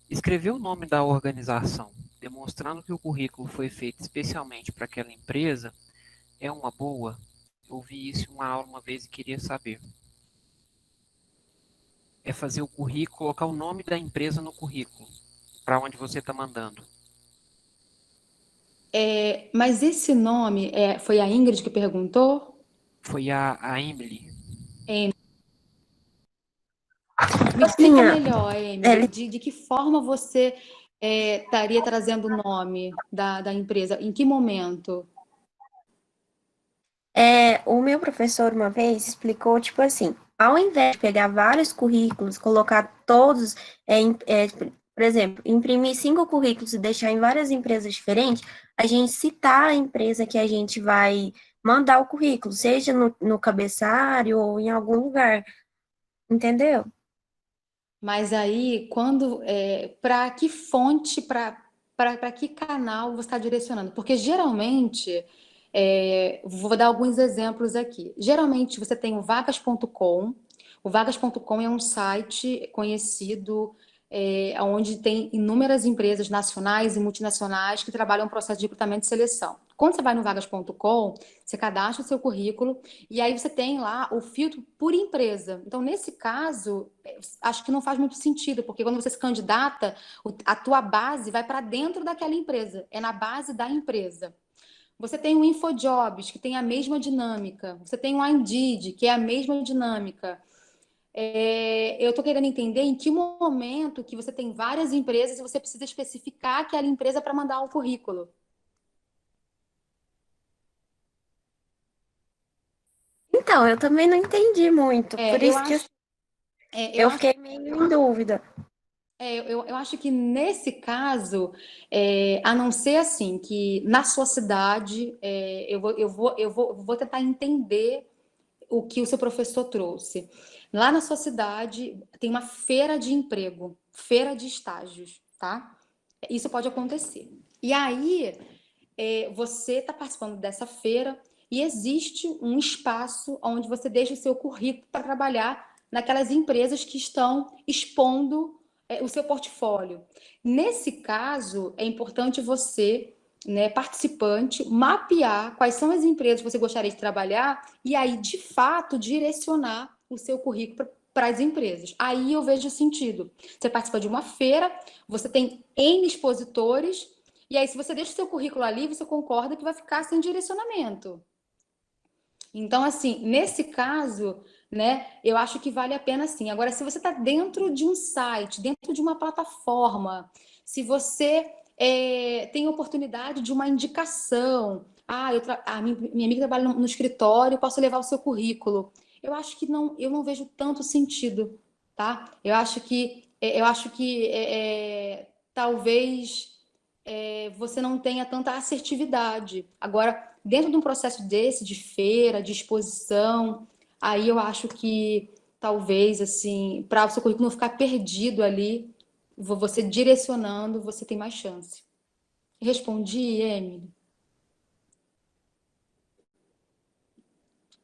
Escrever o nome da organização, demonstrando que o currículo foi feito especialmente para aquela empresa, é uma boa? Eu ouvi isso em uma aula uma vez e queria saber. É fazer o currículo, colocar o nome da empresa no currículo, para onde você está mandando. Mas esse nome, foi a Ingrid que perguntou? Foi a Emily. Me Assim, explica ó, melhor, Emily, de que forma você estaria trazendo o nome da empresa? Em que momento? o meu professor uma vez explicou, tipo assim, ao invés de pegar vários currículos, colocar todos, por exemplo, imprimir 5 currículos e deixar em várias empresas diferentes, a gente citar a empresa que a gente vai mandar o currículo, seja no cabeçário ou em algum lugar, entendeu? Mas aí, para que fonte, para que canal você está direcionando? Porque geralmente, vou dar alguns exemplos aqui. Geralmente você tem o vagas.com. O vagas.com é um site conhecido onde tem inúmeras empresas nacionais e multinacionais que trabalham o processo de recrutamento e seleção. Quando você vai no vagas.com, você cadastra o seu currículo e aí você tem lá o filtro por empresa. Então, nesse caso, acho que não faz muito sentido, porque quando você se candidata, a tua base vai para dentro daquela empresa, é na base da empresa. Você tem o InfoJobs, que tem a mesma dinâmica. Você tem o Indeed, que é a mesma dinâmica. Eu estou querendo entender em que momento que você tem várias empresas e você precisa especificar aquela empresa para mandar o currículo. Então, eu também não entendi muito, por Eu isso que acho, eu fiquei meio em dúvida. eu acho que nesse caso, a não ser assim, que na sua cidade, eu vou tentar entender o que o seu professor trouxe. Lá na sua cidade tem uma feira de emprego, feira de estágios, tá? Isso pode acontecer. E aí, você está participando dessa feira e existe um espaço onde você deixa o seu currículo para trabalhar naquelas empresas que estão expondo o seu portfólio. Nesse caso, é importante você, né, participante, mapear quais são as empresas que você gostaria de trabalhar e aí, de fato, direcionar o seu currículo para as empresas. Aí eu vejo sentido. Você participa de uma feira, você tem N expositores, e aí, se você deixa o seu currículo ali, você concorda que vai ficar sem direcionamento. Então, assim, nesse caso, né, eu acho que vale a pena sim. Agora, se você está dentro de um site, dentro de uma plataforma, se você tem oportunidade de uma indicação, minha amiga trabalha no escritório, posso levar o seu currículo. Eu acho que não, eu não vejo tanto sentido, tá? Eu acho que talvez você não tenha tanta assertividade. Agora, dentro de um processo desse, de feira, de exposição, aí eu acho que talvez, assim, para o seu currículo não ficar perdido ali, você direcionando, você tem mais chance. Respondi, Emily?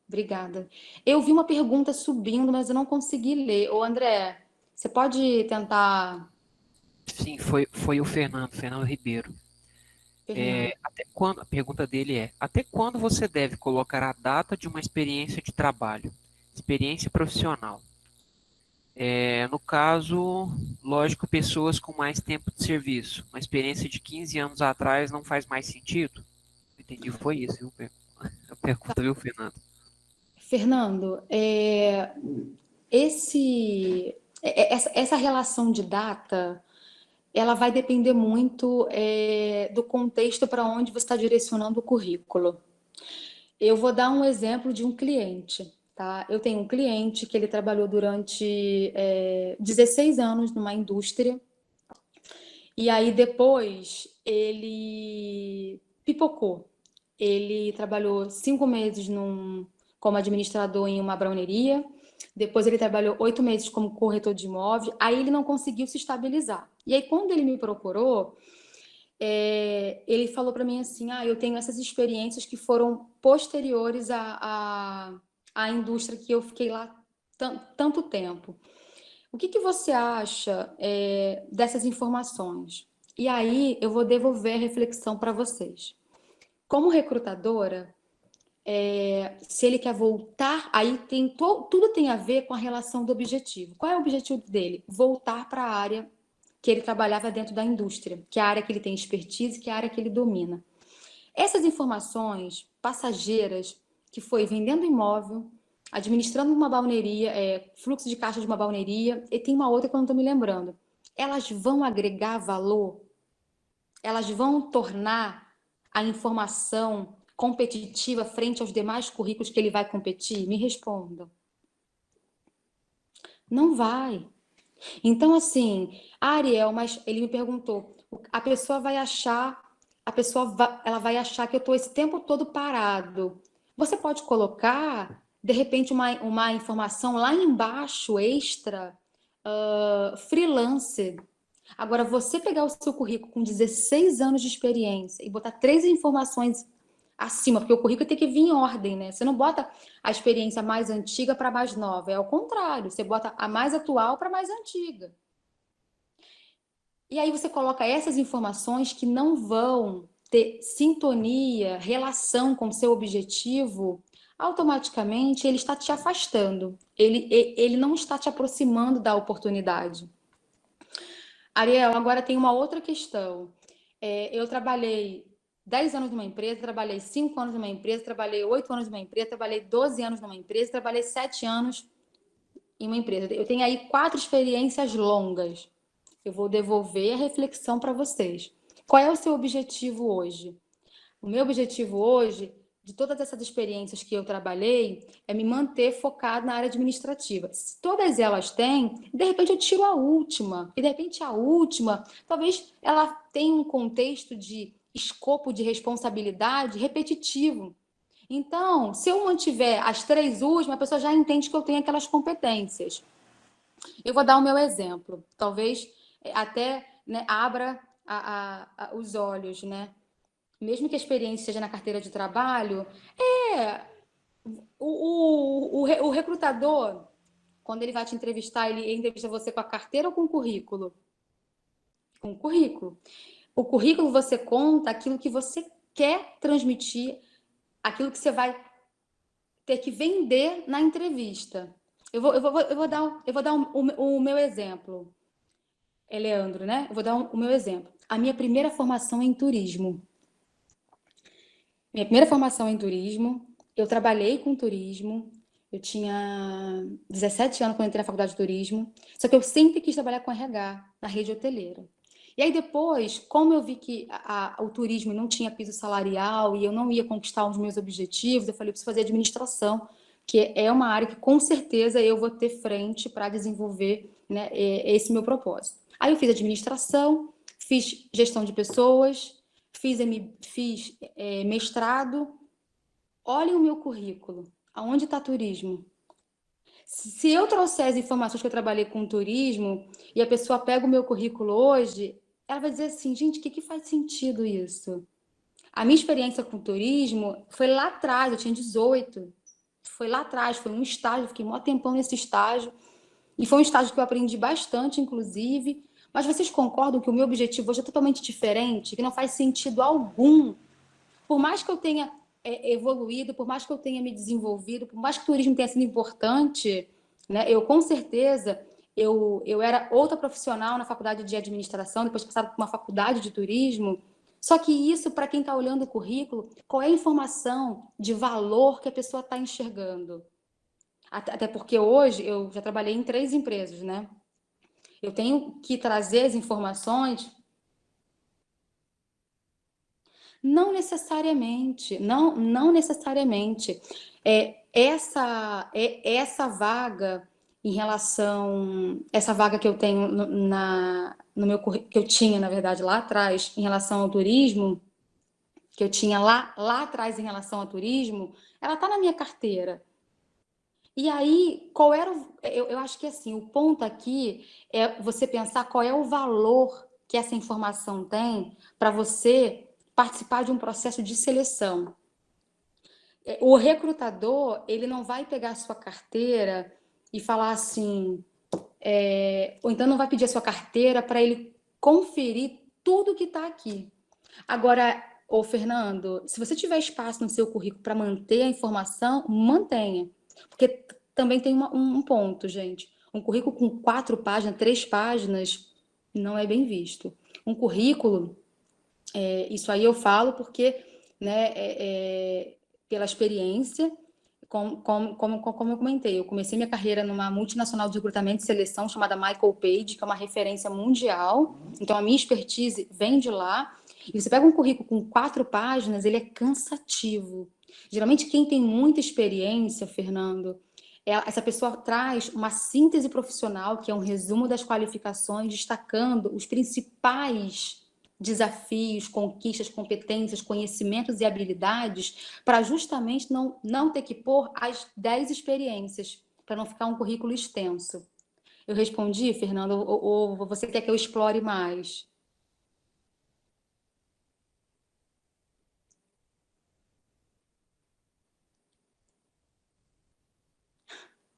Obrigada. Eu vi uma pergunta subindo, mas eu não consegui ler. Ô, André, você pode tentar, Sim, foi o Fernando Ribeiro. Fernando? A pergunta dele é: até quando você deve colocar a data de uma experiência de trabalho, experiência profissional? No caso, lógico, pessoas com mais tempo de serviço. Uma experiência de 15 anos atrás não faz mais sentido? Entendi, foi isso, viu? A pergunta, viu, Fernando? Fernando, essa relação de data, ela vai depender muito do contexto para onde você está direcionando o currículo. Eu vou dar um exemplo de um cliente, tá? Eu tenho um cliente que ele trabalhou durante 16 anos numa indústria e aí depois ele pipocou. Ele trabalhou 5 meses como administrador em uma browneria. Depois ele trabalhou 8 meses como corretor de imóvel. Aí ele não conseguiu se estabilizar. E aí quando ele me procurou, ele falou para mim assim: eu tenho essas experiências que foram posteriores à indústria que eu fiquei lá tanto tempo. O que você acha dessas informações? E aí eu vou devolver a reflexão para vocês. Como recrutadora, se ele quer voltar, aí tudo tem a ver com a relação do objetivo. Qual é o objetivo dele? Voltar para a área que ele trabalhava dentro da indústria, que é a área que ele tem expertise, que é a área que ele domina. Essas informações passageiras, que foi vendendo imóvel, administrando uma balnearia, fluxo de caixa de uma balnearia, e tem uma outra que eu não estou me lembrando. Elas vão agregar valor? Elas vão tornar a informação competitiva frente aos demais currículos que ele vai competir? Me responda. Não vai. Então, assim, Ariel, mas ele me perguntou, a pessoa vai achar, ela vai achar que eu estou esse tempo todo parado. Você pode colocar, de repente, uma informação lá embaixo, extra, freelancer. Agora, você pegar o seu currículo com 16 anos de experiência e botar 3 informações acima, porque o currículo tem que vir em ordem, né? Você não bota a experiência mais antiga para mais nova, é ao contrário, você bota a mais atual para mais antiga. E aí você coloca essas informações que não vão ter sintonia, relação com o seu objetivo, automaticamente ele está te afastando. Ele não está te aproximando da oportunidade. Ariel, agora tem uma outra questão. Eu trabalhei 10 anos numa empresa, trabalhei 5 anos numa empresa, trabalhei 8 anos numa empresa, trabalhei 12 anos numa empresa, trabalhei 7 anos em uma empresa. Eu tenho aí 4 experiências longas. Eu vou devolver a reflexão para vocês. Qual é o seu objetivo hoje? O meu objetivo hoje, de todas essas experiências que eu trabalhei, é me manter focado na área administrativa. Se todas elas têm, de repente eu tiro a última. E de repente a última, talvez ela tenha um contexto de escopo de responsabilidade repetitivo. Então, se eu mantiver as 3 últimas, a pessoa já entende que eu tenho aquelas competências. Eu vou dar o meu exemplo. Talvez até, né, abra os olhos, né? Mesmo que a experiência seja na carteira de trabalho, o recrutador, quando ele vai te entrevistar, ele entrevista você com a carteira ou com o currículo? Com o currículo. O currículo você conta aquilo que você quer transmitir, aquilo que você vai ter que vender na entrevista. Eu vou dar o meu exemplo. Leandro, né? Eu vou dar o meu exemplo. A minha primeira formação é em turismo. Minha primeira formação é em turismo, eu trabalhei com turismo, eu tinha 17 anos quando entrei na faculdade de turismo, só que eu sempre quis trabalhar com RH, na rede hoteleira. E aí depois, como eu vi que o turismo não tinha piso salarial e eu não ia conquistar os meus objetivos, eu falei, eu preciso fazer administração, que é uma área que com certeza eu vou ter frente para desenvolver, né, esse meu propósito. Aí eu fiz administração, fiz gestão de pessoas, fiz mestrado. Olhem o meu currículo. Aonde está turismo? Se eu trouxer as informações que eu trabalhei com turismo e a pessoa pega o meu currículo hoje, ela vai dizer assim, gente, o que faz sentido isso? A minha experiência com turismo foi lá atrás, eu tinha 18. Foi lá atrás, foi um estágio, fiquei um tempão nesse estágio. E foi um estágio que eu aprendi bastante, inclusive. Mas vocês concordam que o meu objetivo hoje é totalmente diferente, que não faz sentido algum? Por mais que eu tenha evoluído, por mais que eu tenha me desenvolvido, por mais que o turismo tenha sido importante, né, eu com certeza eu era outra profissional na faculdade de administração, depois passava por uma faculdade de turismo. Só que isso, para quem está olhando o currículo, qual é a informação de valor que a pessoa está enxergando? Até porque hoje eu já trabalhei em 3 empresas, né? Eu tenho que trazer as informações. Não necessariamente, não necessariamente. Essa vaga em relação, essa vaga que eu tenho no meu que eu tinha, na verdade, lá atrás, em relação ao turismo, que eu tinha lá atrás em relação ao turismo, ela está na minha carteira. E aí, qual era eu acho que assim, o ponto aqui é você pensar qual é o valor que essa informação tem para você participar de um processo de seleção. O recrutador, ele não vai pegar a sua carteira e falar assim, ou então não vai pedir a sua carteira para ele conferir tudo que está aqui. Agora, ô Fernando, se você tiver espaço no seu currículo para manter a informação, mantenha. Porque também tem um ponto, gente. Um currículo com 4 páginas, 3 páginas, não é bem visto. Um currículo, isso aí eu falo porque, né, pela experiência, como eu comentei, eu comecei minha carreira numa multinacional de recrutamento e seleção chamada Michael Page, que é uma referência mundial. Então, a minha expertise vem de lá. E você pega um currículo com 4 páginas, ele é cansativo. Geralmente, quem tem muita experiência, Fernando, essa pessoa traz uma síntese profissional, que é um resumo das qualificações, destacando os principais desafios, conquistas, competências, conhecimentos e habilidades, para justamente não ter que pôr as 10 experiências, para não ficar um currículo extenso. Eu respondi, Fernando, ou você quer que eu explore mais?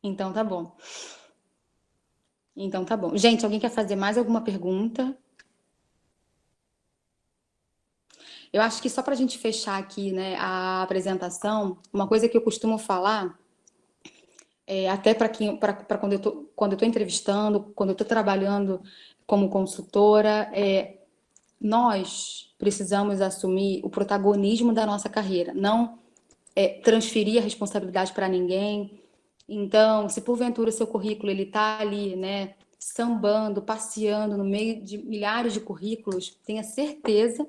Então tá bom. Então tá bom. Gente, alguém quer fazer mais alguma pergunta? Eu acho que só para a gente fechar aqui, né, a apresentação, uma coisa que eu costumo falar, até para quando eu estou entrevistando, quando eu estou trabalhando como consultora, nós precisamos assumir o protagonismo da nossa carreira, não transferir a responsabilidade para ninguém. Então, se porventura o seu currículo ele está ali, né, sambando, passeando no meio de milhares de currículos, tenha certeza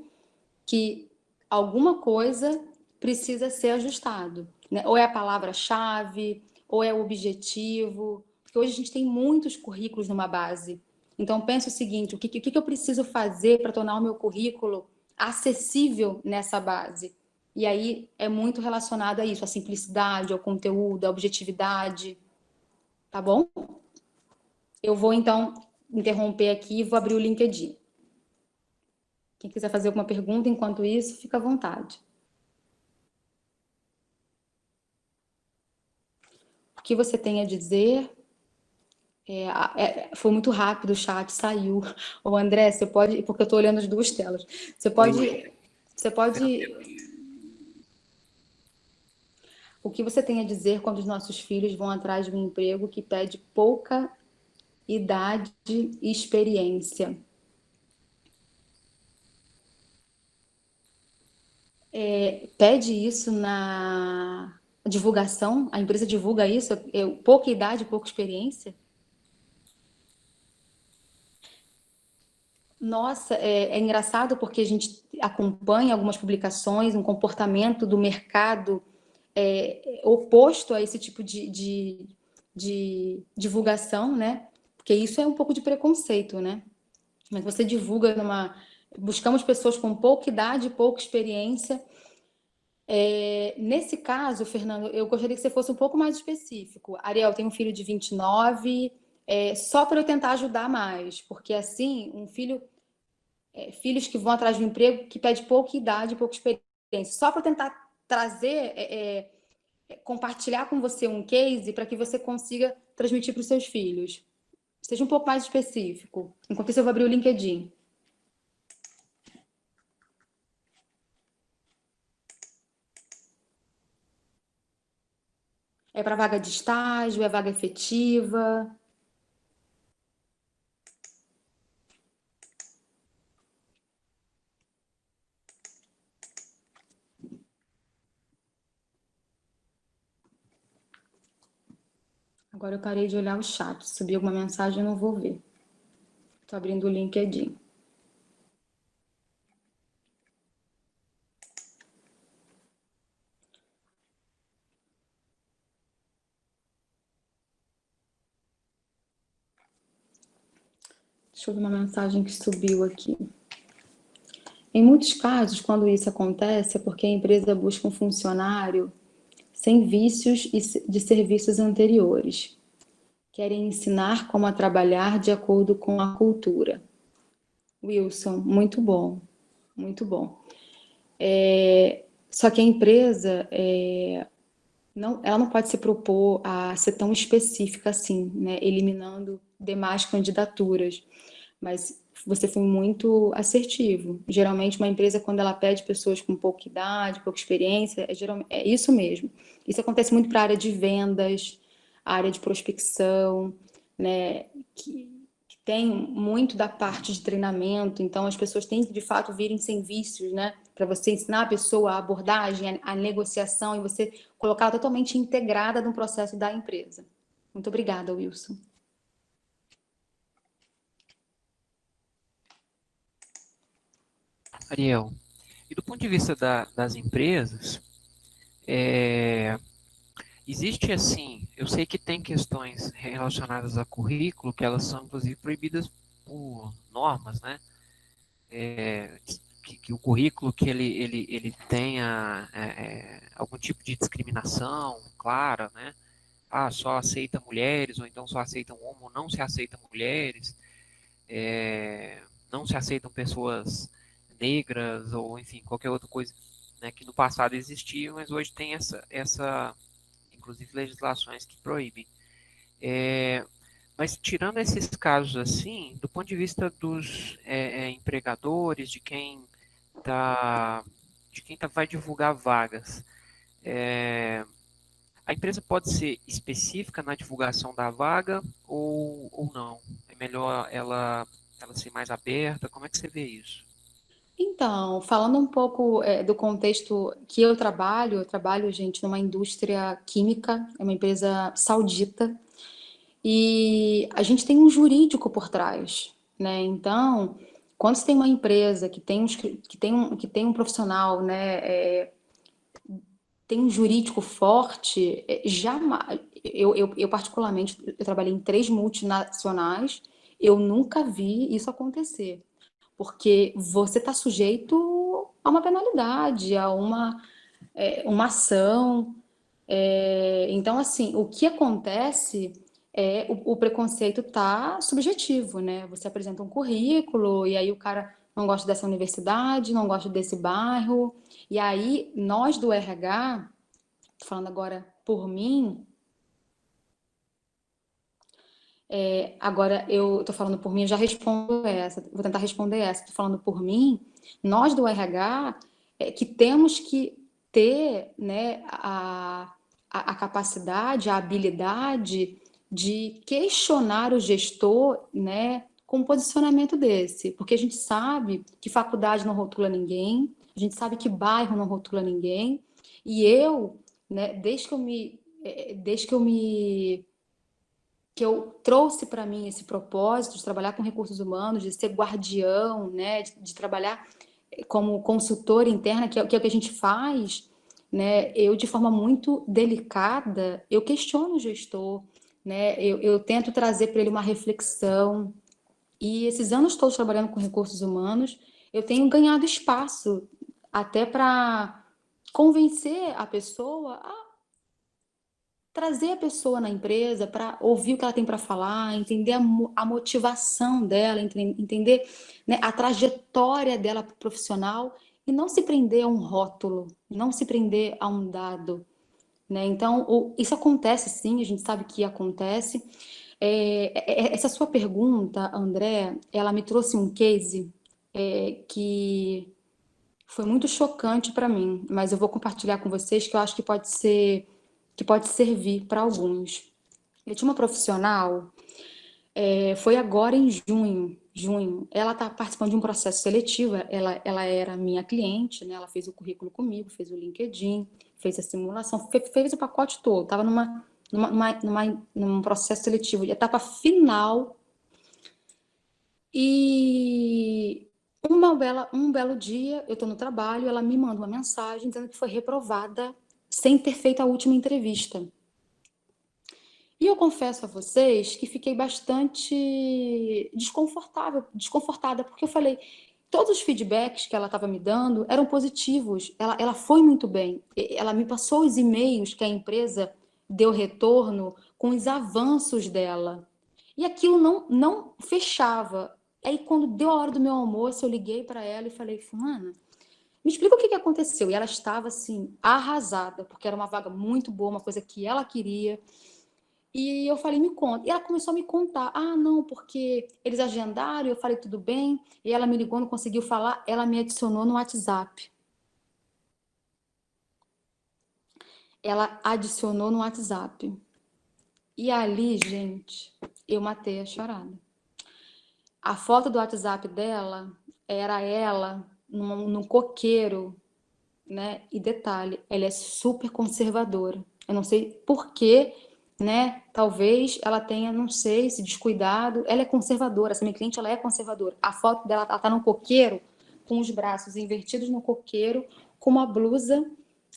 que alguma coisa precisa ser ajustado, né? Ou é a palavra-chave, ou é o objetivo, porque hoje a gente tem muitos currículos numa base. Então, pense o seguinte, o que eu preciso fazer para tornar o meu currículo acessível nessa base? E aí é muito relacionado a isso, a simplicidade, ao conteúdo, à objetividade, tá bom? Eu vou, então, interromper aqui e vou abrir o LinkedIn. Quem quiser fazer alguma pergunta enquanto isso, fica à vontade. O que você tem a dizer? Foi muito rápido, o chat saiu. O André, você pode, porque eu estou olhando as duas telas. Você pode. O que você tem a dizer quando os nossos filhos vão atrás de um emprego que pede pouca idade e experiência? Pede isso na divulgação? A empresa divulga isso? Pouca idade, pouca experiência? Nossa, é engraçado porque a gente acompanha algumas publicações, um comportamento do mercado oposto a esse tipo de divulgação, né? Porque isso é um pouco de preconceito, né? Mas você divulga Buscamos pessoas com pouca idade, pouca experiência. Nesse caso, Fernando, eu gostaria que você fosse um pouco mais específico. Ariel, tem um filho de 29, só para eu tentar ajudar mais, porque assim, filhos que vão atrás de um emprego que pede pouca idade, pouca experiência, só para tentar trazer, compartilhar com você um case para que você consiga transmitir para os seus filhos. Seja um pouco mais específico. Enquanto isso, eu vou abrir o LinkedIn. É para vaga de estágio, é vaga efetiva? Agora eu parei de olhar o chat. Se subir alguma mensagem, eu não vou ver. Estou abrindo o LinkedIn. Deixa eu ver uma mensagem que subiu aqui. Em muitos casos, quando isso acontece, é porque a empresa busca um funcionário sem vícios de serviços anteriores. Querem ensinar como a trabalhar de acordo com a cultura. Wilson, muito bom, muito bom. Só que a empresa, ela não pode se propor a ser tão específica assim, né? Eliminando demais candidaturas. Mas você foi muito assertivo. Geralmente, uma empresa, quando ela pede pessoas com pouca idade, pouca experiência, é isso mesmo. Isso acontece muito para a área de vendas, a área de prospecção, né? Que tem muito da parte de treinamento, então as pessoas têm que, de fato, virem sem vícios, né? Para você ensinar a pessoa a abordagem, a negociação e você colocar totalmente integrada no processo da empresa. Muito obrigada, Wilson. Ariel, e do ponto de vista das empresas, existe assim, eu sei que tem questões relacionadas a currículo que elas são inclusive proibidas por normas, né? Que o currículo que ele tenha algum tipo de discriminação clara, né? Ah, só aceita mulheres, ou então só aceitam homens, não se aceitam mulheres, não se aceitam pessoas negras, ou enfim, qualquer outra coisa, né, que no passado existia, mas hoje tem inclusive legislações que proíbem. Mas tirando esses casos assim, do ponto de vista dos empregadores, de quem vai divulgar vagas. A empresa pode ser específica na divulgação da vaga ou não? É melhor ela ser mais aberta? Como é que você vê isso? Então, falando um pouco do contexto que eu trabalho, gente, numa indústria química, é uma empresa saudita, e a gente tem um jurídico por trás, né? Então, quando você tem uma empresa que tem um profissional, né, tem um jurídico forte, jamais. Eu, particularmente, eu trabalhei em 3 multinacionais, eu nunca vi isso acontecer. Porque você está sujeito a uma penalidade, a uma ação. Então, assim, o que acontece é o preconceito tá subjetivo, né? Você apresenta um currículo e aí o cara não gosta dessa universidade, não gosta desse bairro. E aí, nós do RH, tô falando agora por mim, agora eu tô falando por mim, eu já respondo essa, vou tentar responder essa, tô falando por mim, nós do RH que temos que ter, né, a capacidade, a habilidade de questionar o gestor, né, com um posicionamento desse, porque a gente sabe que faculdade não rotula ninguém, a gente sabe que bairro não rotula ninguém, e eu, né, que eu trouxe para mim esse propósito de trabalhar com recursos humanos, de ser guardião, né, de trabalhar como consultora interna, que é o que a gente faz, né, eu de forma muito delicada, eu questiono o gestor, né, eu tento trazer para ele uma reflexão, e esses anos todos trabalhando com recursos humanos, eu tenho ganhado espaço até para convencer a pessoa a trazer a pessoa na empresa para ouvir o que ela tem para falar, entender a motivação dela, entender, né, a trajetória dela profissional e não se prender a um rótulo, não se prender a um dado, né? Então, isso acontece sim, a gente sabe que acontece. Essa sua pergunta, André, ela me trouxe um case que foi muito chocante para mim, mas eu vou compartilhar com vocês que eu acho que pode servir para alguns. Eu tinha uma profissional, foi agora em junho, ela está participando de um processo seletivo, ela era minha cliente, né? Ela fez o currículo comigo, fez o LinkedIn, fez a simulação, fez o pacote todo, estava num processo seletivo, de etapa final, e um belo dia, eu estou no trabalho, ela me manda uma mensagem dizendo que foi reprovada sem ter feito a última entrevista. E eu confesso a vocês que fiquei bastante desconfortada, porque eu falei, todos os feedbacks que ela estava me dando eram positivos, ela foi muito bem, ela me passou os e-mails que a empresa deu retorno com os avanços dela. E aquilo não fechava. Aí, quando deu a hora do meu almoço, eu liguei para ela e falei, Fulana, me explica o que aconteceu. E ela estava, assim, arrasada, porque era uma vaga muito boa, uma coisa que ela queria. E eu falei, me conta. E ela começou a me contar. Ah, não, porque eles agendaram, eu falei, tudo bem. E ela me ligou, não conseguiu falar, ela me adicionou no WhatsApp. Ela adicionou no WhatsApp. E ali, gente, eu matei a charada. A foto do WhatsApp dela era ela num coqueiro, né? E detalhe, ela é super conservadora. Eu não sei por quê, né? Talvez ela tenha, não sei, se descuidado. Ela é conservadora, essa minha cliente, ela é conservadora. A foto dela, ela tá no coqueiro, com os braços invertidos no coqueiro, com uma blusa,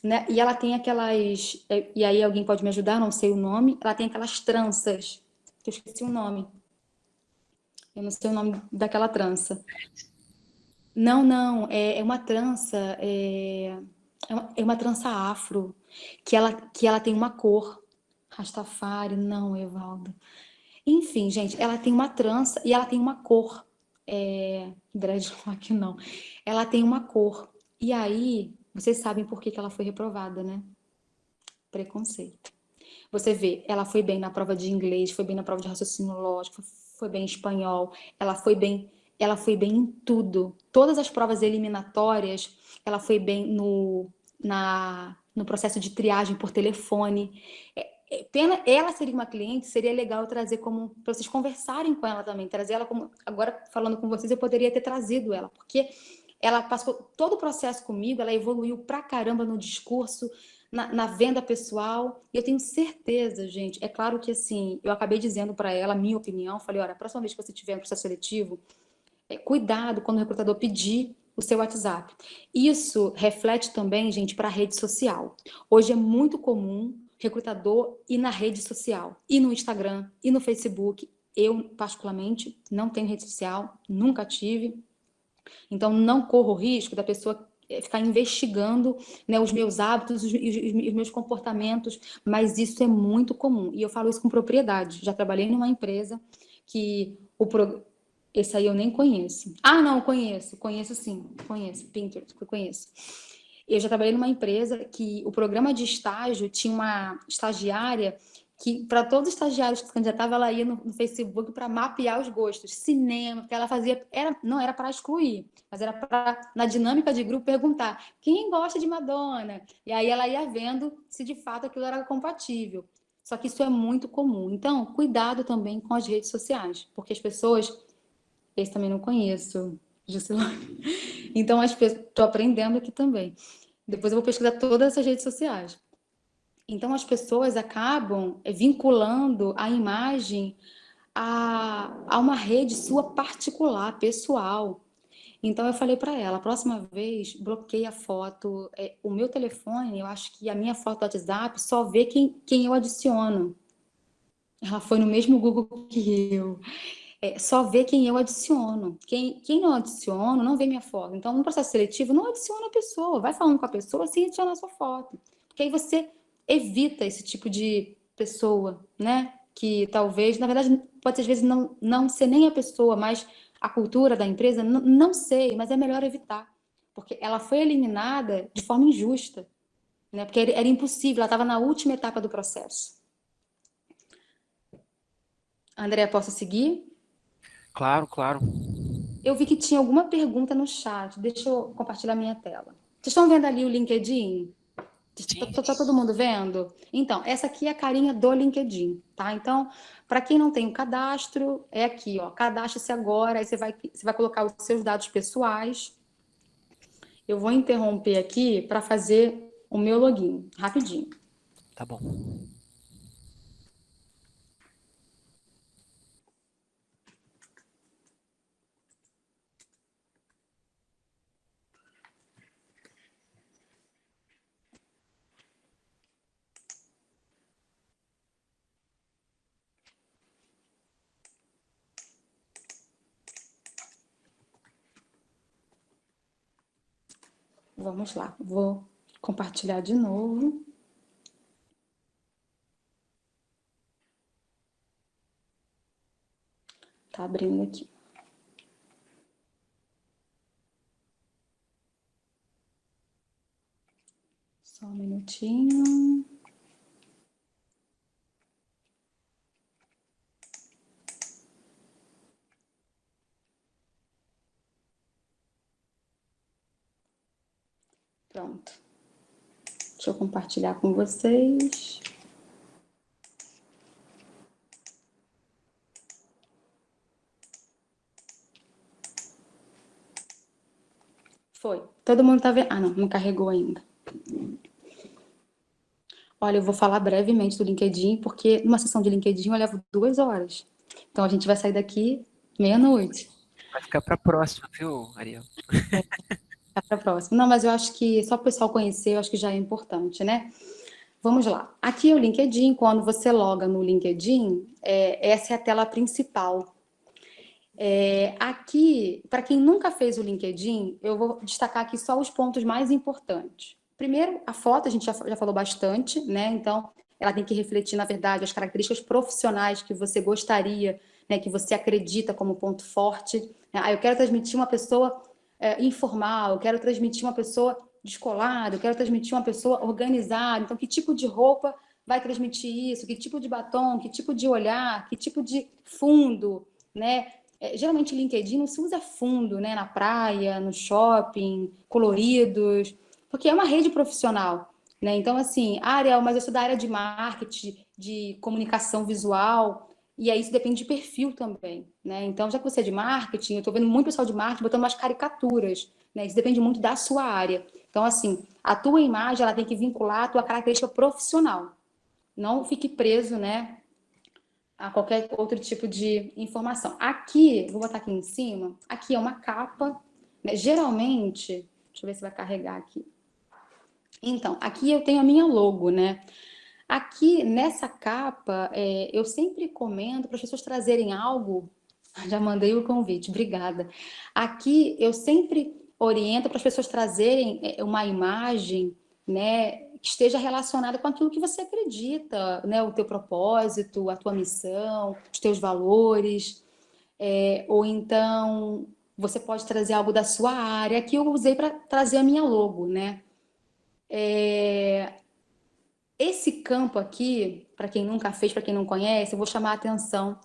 né? E ela tem aquelas, e aí alguém pode me ajudar, não sei o nome, ela tem aquelas tranças, que eu esqueci o nome. Eu não sei o nome daquela trança. Não, não, é uma trança, é uma trança afro, que ela tem uma cor. Rastafari, não, Evaldo. Enfim, gente, ela tem uma trança e ela tem uma cor. Dreadlock, não. Ela tem uma cor. E aí, vocês sabem por que ela foi reprovada, né? Preconceito. Você vê, ela foi bem na prova de inglês, foi bem na prova de raciocínio lógico, foi bem em espanhol, ela foi bem ela foi bem em tudo. Todas as provas eliminatórias, ela foi bem no processo de triagem por telefone. Pena, ela seria uma cliente, seria legal trazer como para vocês conversarem com ela também, trazer ela como, agora falando com vocês, eu poderia ter trazido ela, porque ela passou todo o processo comigo, ela evoluiu pra caramba no discurso, na venda pessoal, e eu tenho certeza, gente, é claro que assim, eu acabei dizendo para ela a minha opinião, falei, olha, a próxima vez que você tiver um processo seletivo, cuidado quando o recrutador pedir o seu WhatsApp. Isso reflete também, gente, para a rede social. Hoje é muito comum recrutador ir na rede social, ir no Instagram, ir no Facebook. Eu, particularmente, não tenho rede social, nunca tive. Então, não corro o risco da pessoa ficar investigando, né, os meus hábitos, os meus comportamentos, mas isso é muito comum. E eu falo isso com propriedade. Já trabalhei numa empresa que esse aí eu nem conheço. Ah, não, conheço sim, conheço, Pinterest, eu conheço. Eu já trabalhei numa empresa que o programa de estágio tinha uma estagiária que, para todos os estagiários que se candidatavam, ela ia no Facebook para mapear os gostos. Cinema, porque ela fazia, não era para excluir, mas era para, na dinâmica de grupo, perguntar quem gosta de Madonna? E aí ela ia vendo se de fato aquilo era compatível. Só que isso é muito comum. Então, cuidado também com as redes sociais, porque as pessoas... Esse também não conheço, Juscelane. Então, estou aprendendo aqui também. Depois eu vou pesquisar todas essas redes sociais. Então, as pessoas acabam vinculando a imagem a uma rede sua particular, pessoal. Então, eu falei para ela, a próxima vez, bloqueia a foto. O meu telefone, eu acho que a minha foto do WhatsApp só vê quem eu adiciono. Ela foi no mesmo Google que eu. Só vê quem eu adiciono. Quem não adiciono, não vê minha foto. Então, no processo seletivo, não adiciona a pessoa. Vai falando com a pessoa sem adicionar a sua foto. Porque aí você evita esse tipo de pessoa, né? Que talvez, na verdade, pode às vezes não ser nem a pessoa, mas a cultura da empresa, não sei, mas é melhor evitar. Porque ela foi eliminada de forma injusta, né? Porque era impossível, ela estava na última etapa do processo. André, posso seguir? Claro, claro. Eu vi que tinha alguma pergunta no chat. Deixa eu compartilhar minha tela. Vocês estão vendo ali o LinkedIn? Está todo mundo vendo? Então, essa aqui é a carinha do LinkedIn, tá? Então, para quem não tem o cadastro, é aqui, ó. Cadastre-se agora, aí você vai colocar os seus dados pessoais. Eu vou interromper aqui para fazer o meu login, rapidinho. Tá bom. Vamos lá, vou compartilhar de novo. Tá abrindo aqui. Só um minutinho. Pronto. Deixa eu compartilhar com vocês. Foi. Todo mundo tá vendo? Ah, não carregou ainda. Olha, eu vou falar brevemente do LinkedIn, porque numa sessão de LinkedIn eu levo 2 horas. Então a gente vai sair daqui meia-noite. Vai ficar para a próxima, viu, Ariel? Tá para a próxima. Não, mas eu acho que só para o pessoal conhecer, eu acho que já é importante, né? Vamos lá. Aqui é o LinkedIn. Quando você loga no LinkedIn, essa é a tela principal. Aqui, para quem nunca fez o LinkedIn, eu vou destacar aqui só os pontos mais importantes. Primeiro, a foto, a gente já falou bastante, né? Então, ela tem que refletir, na verdade, as características profissionais que você gostaria, né? Que você acredita como ponto forte. Eu quero transmitir uma pessoa informal, eu quero transmitir uma pessoa descolada, eu quero transmitir uma pessoa organizada. Então, que tipo de roupa vai transmitir isso? Que tipo de batom? Que tipo de olhar? Que tipo de fundo, né? geralmente LinkedIn não se usa fundo, né? Na praia, no shopping, coloridos, porque é uma rede profissional, né? Então, assim, Ariel, mas eu sou da área de marketing, de comunicação visual, e aí isso depende de perfil também, né? Então, já que você é de marketing, eu estou vendo muito pessoal de marketing botando umas caricaturas, né? Isso depende muito da sua área. Então, assim, a tua imagem, ela tem que vincular a tua característica profissional. Não fique preso, né, a qualquer outro tipo de informação. Aqui, vou botar aqui em cima, aqui é uma capa, né? Geralmente, deixa eu ver se vai carregar aqui. Então, aqui eu tenho a minha logo, né? Aqui, nessa capa, eu sempre comento para as pessoas trazerem algo. Já mandei o convite, obrigada. Aqui, eu sempre oriento para as pessoas trazerem uma imagem, né, que esteja relacionada com aquilo que você acredita, né, o teu propósito, a tua missão, os teus valores, ou então você pode trazer algo da sua área. Aqui eu usei para trazer a minha logo, né? Esse campo aqui, para quem nunca fez, para quem não conhece, eu vou chamar a atenção.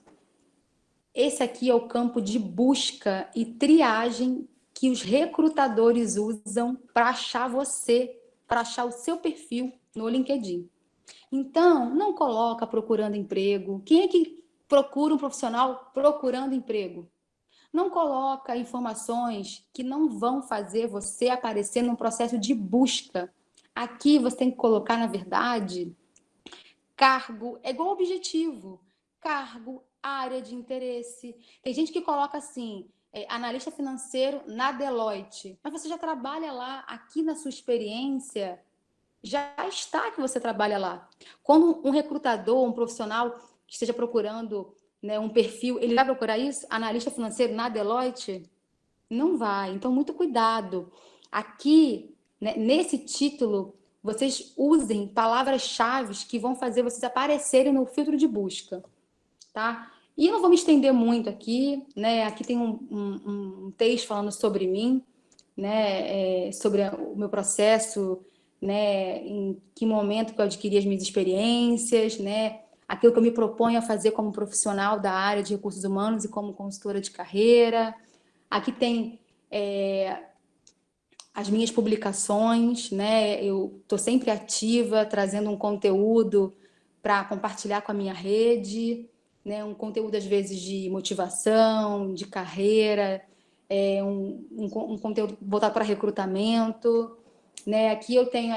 Esse aqui é o campo de busca e triagem que os recrutadores usam para achar você, para achar o seu perfil no LinkedIn. Então, não coloca procurando emprego. Quem é que procura um profissional procurando emprego? Não coloca informações que não vão fazer você aparecer num processo de busca. Aqui você tem que colocar, na verdade, cargo, é igual objetivo. Cargo, área de interesse. Tem gente que coloca assim, analista financeiro na Deloitte. Mas você já trabalha lá, aqui na sua experiência, já está que você trabalha lá. Quando um recrutador, um profissional que esteja procurando, né, um perfil, ele vai procurar isso? Analista financeiro na Deloitte? Não vai. Então, muito cuidado. Aqui, né, nesse título, vocês usem palavras-chave que vão fazer vocês aparecerem no filtro de busca, tá? E eu não vou me estender muito aqui, né? Aqui tem um texto falando sobre mim, né? Sobre o meu processo, né? Em que momento que eu adquiri as minhas experiências, né? Aquilo que eu me proponho a fazer como profissional da área de recursos humanos e como consultora de carreira. Aqui tem as minhas publicações, né? Eu estou sempre ativa, trazendo um conteúdo para compartilhar com a minha rede, né? Um conteúdo, às vezes, de motivação, de carreira, um conteúdo voltado para recrutamento, né? Aqui eu tenho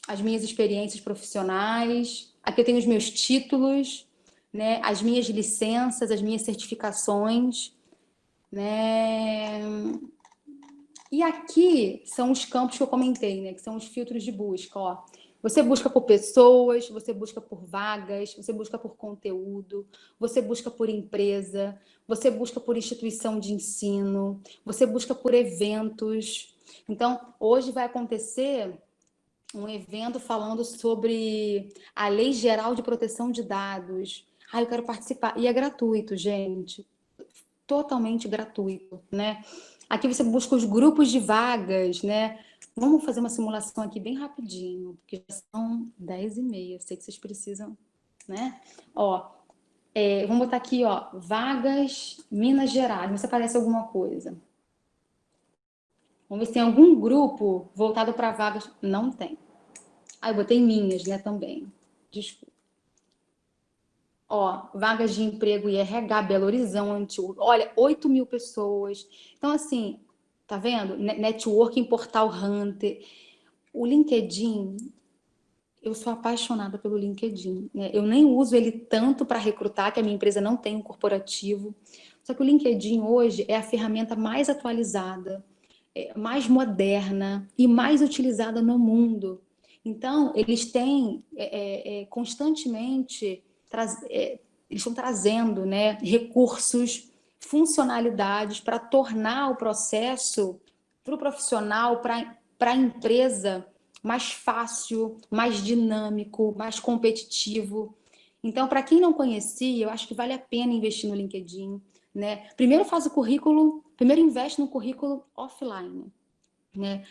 as minhas experiências profissionais, aqui eu tenho os meus títulos, né? As minhas licenças, as minhas certificações, né? E aqui são os campos que eu comentei, né? Que são os filtros de busca, ó. Você busca por pessoas, você busca por vagas, você busca por conteúdo, você busca por empresa, você busca por instituição de ensino, você busca por eventos. Então, hoje vai acontecer um evento falando sobre a Lei Geral de Proteção de Dados. Ah, eu quero participar. E é gratuito, gente. Totalmente gratuito, né? Aqui você busca os grupos de vagas, né? Vamos fazer uma simulação aqui bem rapidinho, porque já são 10h30. Eu sei que vocês precisam, né? Ó, vamos botar aqui, ó, vagas Minas Gerais. Não sei se aparece alguma coisa. Vamos ver se tem algum grupo voltado para vagas. Não tem. Ah, eu botei minhas, né, também. Desculpa. Ó, vagas de emprego e RH, Belo Horizonte, olha, 8.000 pessoas. Então, assim, tá vendo? Networking, Portal Hunter. O LinkedIn, eu sou apaixonada pelo LinkedIn, né? Eu nem uso ele tanto para recrutar, que a minha empresa não tem um corporativo. Só que o LinkedIn hoje é a ferramenta mais atualizada, mais moderna e mais utilizada no mundo. Então, eles têm constantemente, eles estão trazendo, né, recursos, funcionalidades para tornar o processo para o profissional, para a empresa, mais fácil, mais dinâmico, mais competitivo. Então, para quem não conhecia, eu acho que vale a pena investir no LinkedIn, né? Primeiro faz o currículo, primeiro investe no currículo offline, né?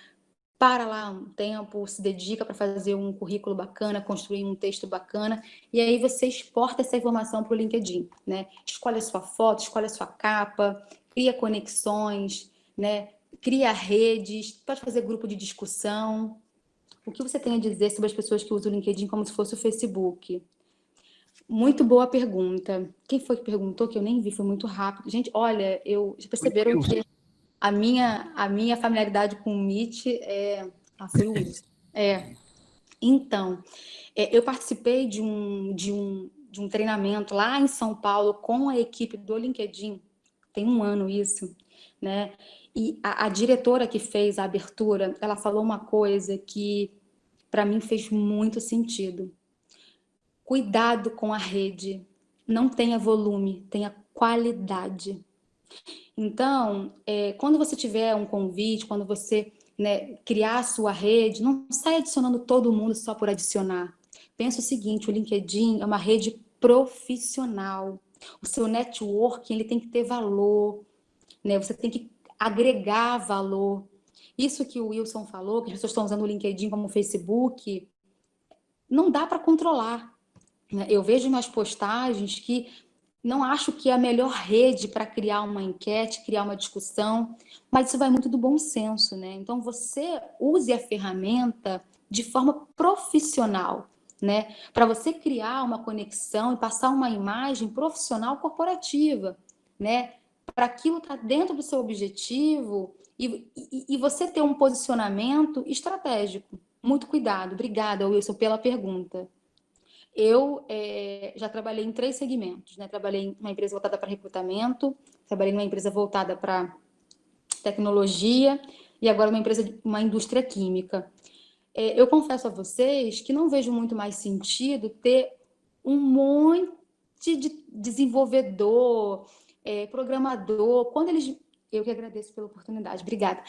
para lá um tempo, se dedica para fazer um currículo bacana, construir um texto bacana, e aí você exporta essa informação para o LinkedIn, né? Escolhe a sua foto, escolhe a sua capa, cria conexões, né? Cria redes, pode fazer grupo de discussão. O que você tem a dizer sobre as pessoas que usam o LinkedIn como se fosse o Facebook? Muito boa pergunta. Quem foi que perguntou, que eu nem vi, foi muito rápido. Gente, olha, já perceberam que a minha familiaridade com o Meet foi o Wilson. Então, eu participei de um treinamento lá em São Paulo com a equipe do LinkedIn, tem um ano isso, né? E a diretora que fez a abertura, ela falou uma coisa que para mim fez muito sentido. Cuidado com a rede, não tenha volume, tenha qualidade. Então, quando você tiver um convite, quando você, né, criar a sua rede, não sai adicionando todo mundo só por adicionar. Pensa o seguinte, o LinkedIn é uma rede profissional. O seu networking, ele tem que ter valor, né? Você tem que agregar valor. Isso que o Wilson falou, que as pessoas estão usando o LinkedIn como o Facebook, não dá para controlar, né? Eu vejo umas postagens que não acho que é a melhor rede para criar uma enquete, criar uma discussão, mas isso vai muito do bom senso, né? Então, você use a ferramenta de forma profissional, né? Para você criar uma conexão e passar uma imagem profissional corporativa, né? Para aquilo estar dentro do seu objetivo e você ter um posicionamento estratégico. Muito cuidado. Obrigada, Wilson, pela pergunta. Eu já trabalhei em 3 segmentos, né? Trabalhei em uma empresa voltada para recrutamento, trabalhei numa empresa voltada para tecnologia e agora uma indústria química. Eu confesso a vocês que não vejo muito mais sentido ter um monte de desenvolvedor, programador, quando eles... Eu que agradeço pela oportunidade, obrigada.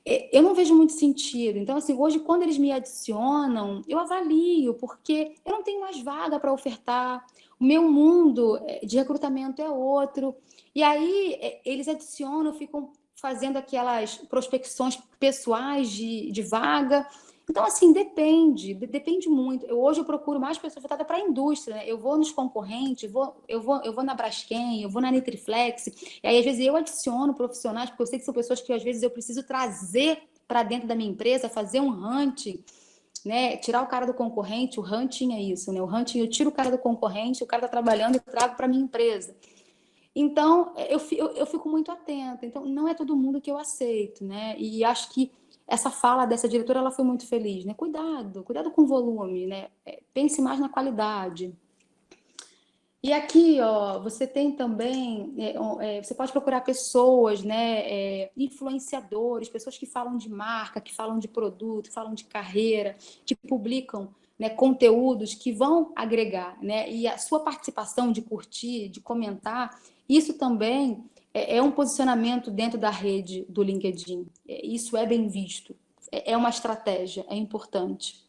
Eu não vejo muito sentido. Então, assim, hoje, quando eles me adicionam, eu avalio, porque eu não tenho mais vaga para ofertar. O meu mundo de recrutamento é outro. E aí, eles adicionam, ficam fazendo aquelas prospecções pessoais de vaga. Então, assim, depende muito. Hoje eu procuro mais pessoas voltadas para a indústria, né? Eu vou nos concorrentes, eu vou na Braskem, eu vou na Nitriflex, e aí às vezes eu adiciono profissionais, porque eu sei que são pessoas que às vezes eu preciso trazer para dentro da minha empresa, fazer um hunting, né? Tirar o cara do concorrente, o hunting é isso, né? O hunting, eu tiro o cara do concorrente, o cara está trabalhando e trago para minha empresa. Então, eu fico muito atenta. Então, não é todo mundo que eu aceito, né? E acho que essa fala dessa diretora, ela foi muito feliz, né? Cuidado com o volume, né? Pense mais na qualidade. E aqui, ó, você tem também, você pode procurar pessoas, né? Influenciadores, pessoas que falam de marca, que falam de produto, que falam de carreira, que publicam, né, conteúdos que vão agregar, né? E a sua participação de curtir, de comentar, isso também é um posicionamento dentro da rede do LinkedIn. Isso é bem visto. É uma estratégia, é importante.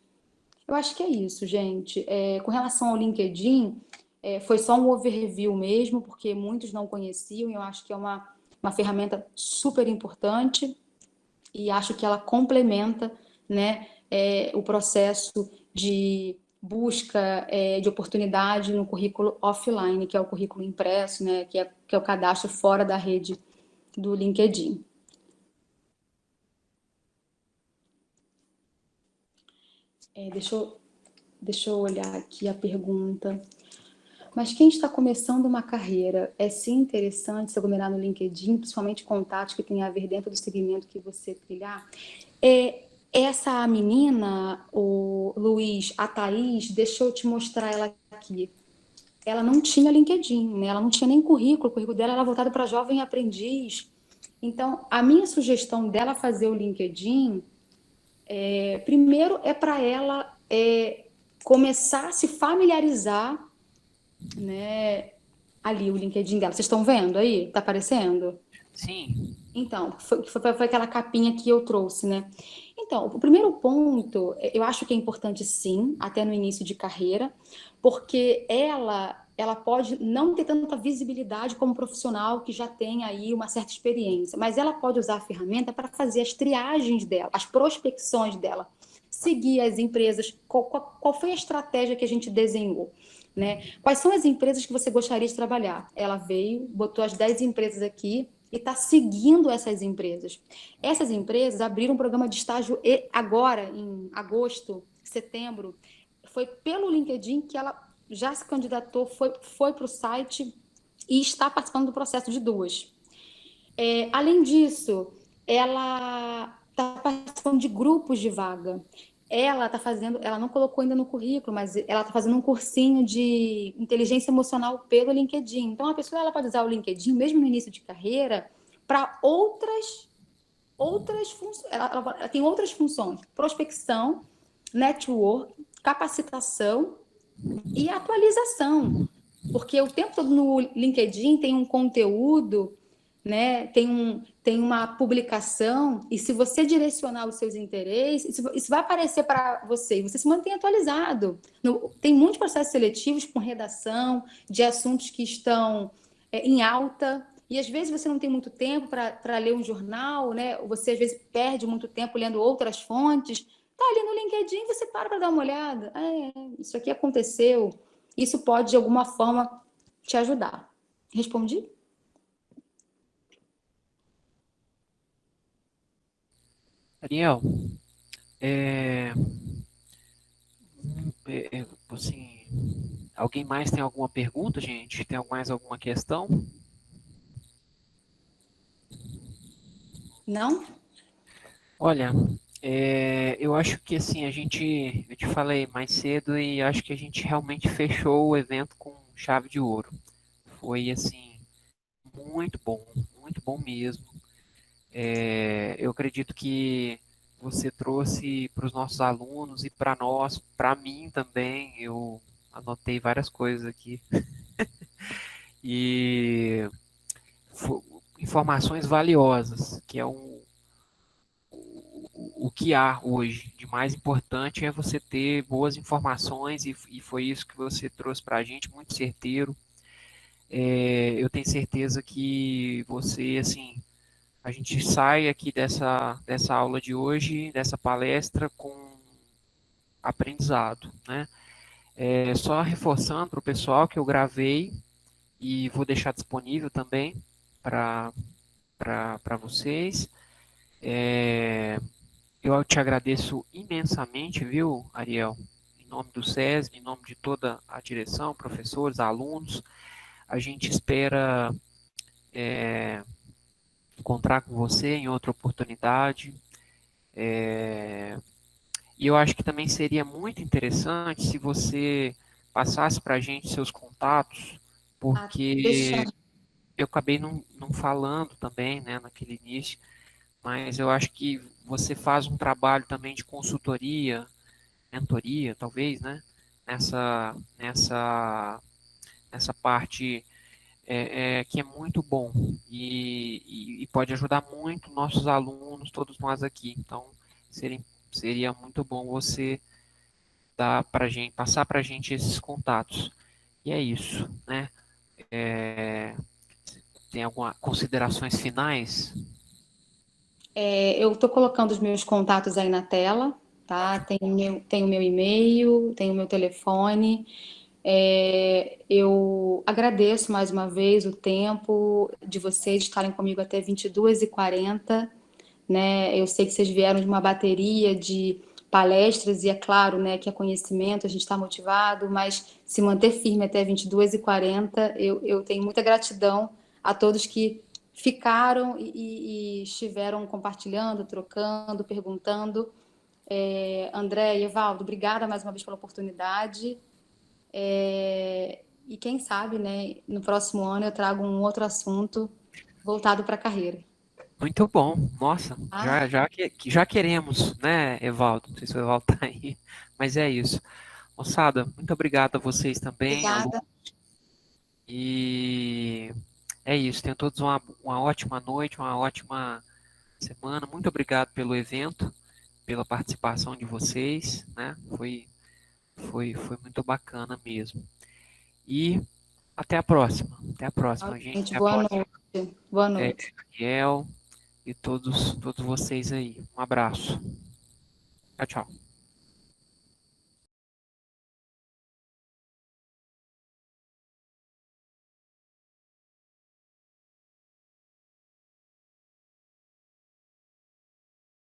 Eu acho que é isso, gente. Com relação ao LinkedIn, foi só um overview mesmo, porque muitos não conheciam, e eu acho que é uma ferramenta super importante, e acho que ela complementa, né, o processo de busca de oportunidade no currículo offline, que é o currículo impresso, né, que é o cadastro fora da rede do LinkedIn. Deixa eu olhar aqui a pergunta. Mas quem está começando uma carreira, é sim interessante se aglomerar no LinkedIn, principalmente contatos que tem a ver dentro do segmento que você trilhar. Essa menina, o Luiz, a Thaís, deixa eu te mostrar ela aqui. Ela não tinha LinkedIn, né? Ela não tinha nem currículo, o currículo dela era voltado para jovem aprendiz. Então, a minha sugestão dela fazer o LinkedIn, primeiro é para ela começar a se familiarizar, né? Ali o LinkedIn dela. Vocês estão vendo aí? Tá aparecendo? Sim. Então, foi aquela capinha que eu trouxe, né? Então, o primeiro ponto, eu acho que é importante sim, até no início de carreira, porque ela ela pode não ter tanta visibilidade como profissional que já tem aí uma certa experiência, mas ela pode usar a ferramenta para fazer as triagens dela, as prospecções dela, seguir as empresas, qual foi a estratégia que a gente desenhou, né? Quais são as empresas que você gostaria de trabalhar? Ela veio, botou as 10 empresas aqui e está seguindo essas empresas. Essas empresas abriram um programa de estágio agora, em agosto, setembro, foi pelo LinkedIn que ela já se candidatou, foi para o site e está participando do processo de 2. Além disso, ela está participando de grupos de vaga. Ela está fazendo, ela não colocou ainda no currículo, mas ela está fazendo um cursinho de inteligência emocional pelo LinkedIn. Então, a pessoa ela pode usar o LinkedIn, mesmo no início de carreira, para outras funções. Ela tem outras funções: prospecção, network, capacitação e atualização, porque o tempo todo no LinkedIn tem um conteúdo, né? Tem uma publicação, e se você direcionar os seus interesses, isso vai aparecer para você, e você se mantém atualizado. Tem muitos processos seletivos com redação de assuntos que estão em alta, e às vezes você não tem muito tempo para ler um jornal, né? Você às vezes perde muito tempo lendo outras fontes. Tá ali no LinkedIn, você para dar uma olhada. Isso aqui aconteceu. Isso pode, de alguma forma, te ajudar. Respondi? Ariel, assim, alguém mais tem alguma pergunta, gente? Tem mais alguma questão? Não? Olha, eu acho que assim, eu te falei mais cedo e acho que a gente realmente fechou o evento com chave de ouro. Foi assim, muito bom mesmo. Eu acredito que você trouxe para os nossos alunos e para nós, para mim também, eu anotei várias coisas aqui. E informações valiosas, que é o que há hoje de mais importante é você ter boas informações e foi isso que você trouxe para a gente, muito certeiro. Eu tenho certeza que você, assim, a gente sai aqui dessa aula de hoje, dessa palestra, com aprendizado, né? Só reforçando para o pessoal que eu gravei e vou deixar disponível também para vocês. Eu te agradeço imensamente, viu, Ariel? Em nome do SESB, em nome de toda a direção, professores, alunos, a gente espera encontrar com você em outra oportunidade. E eu acho que também seria muito interessante se você passasse para a gente seus contatos, porque Deixa. eu acabei não falando também, né, naquele início, mas eu acho que você faz um trabalho também de consultoria, mentoria, talvez, né, nessa parte que é muito bom e pode ajudar muito nossos alunos, todos nós aqui. Então, seria muito bom você dar para gente, passar para a gente esses contatos. E é isso, né? Tem algumas considerações finais? Eu estou colocando os meus contatos aí na tela, tá? Tem o meu e-mail, tem o meu telefone. Eu agradeço mais uma vez o tempo de vocês estarem comigo até 22h40, né? Eu sei que vocês vieram de uma bateria de palestras e é claro, né, que é conhecimento, a gente está motivado, mas se manter firme até 22h40, eu tenho muita gratidão a todos que ficaram e estiveram compartilhando, trocando, perguntando. André e Evaldo, obrigada mais uma vez pela oportunidade. E quem sabe, né, no próximo ano eu trago um outro assunto voltado para a carreira. Muito bom, nossa, Tá? já queremos, né, Evaldo? Não sei se o Evaldo está aí, mas é isso. Moçada, muito obrigado a vocês também, alunos, Obrigada. e é isso. Tenham todos uma ótima noite, uma ótima semana. Muito obrigado pelo evento, pela participação de vocês, né? Foi muito bacana mesmo. E Até a próxima. Até a próxima, gente. Gente, Até a boa próxima. noite. Boa noite. Daniel e todos vocês aí. Um abraço. Tchau, tchau.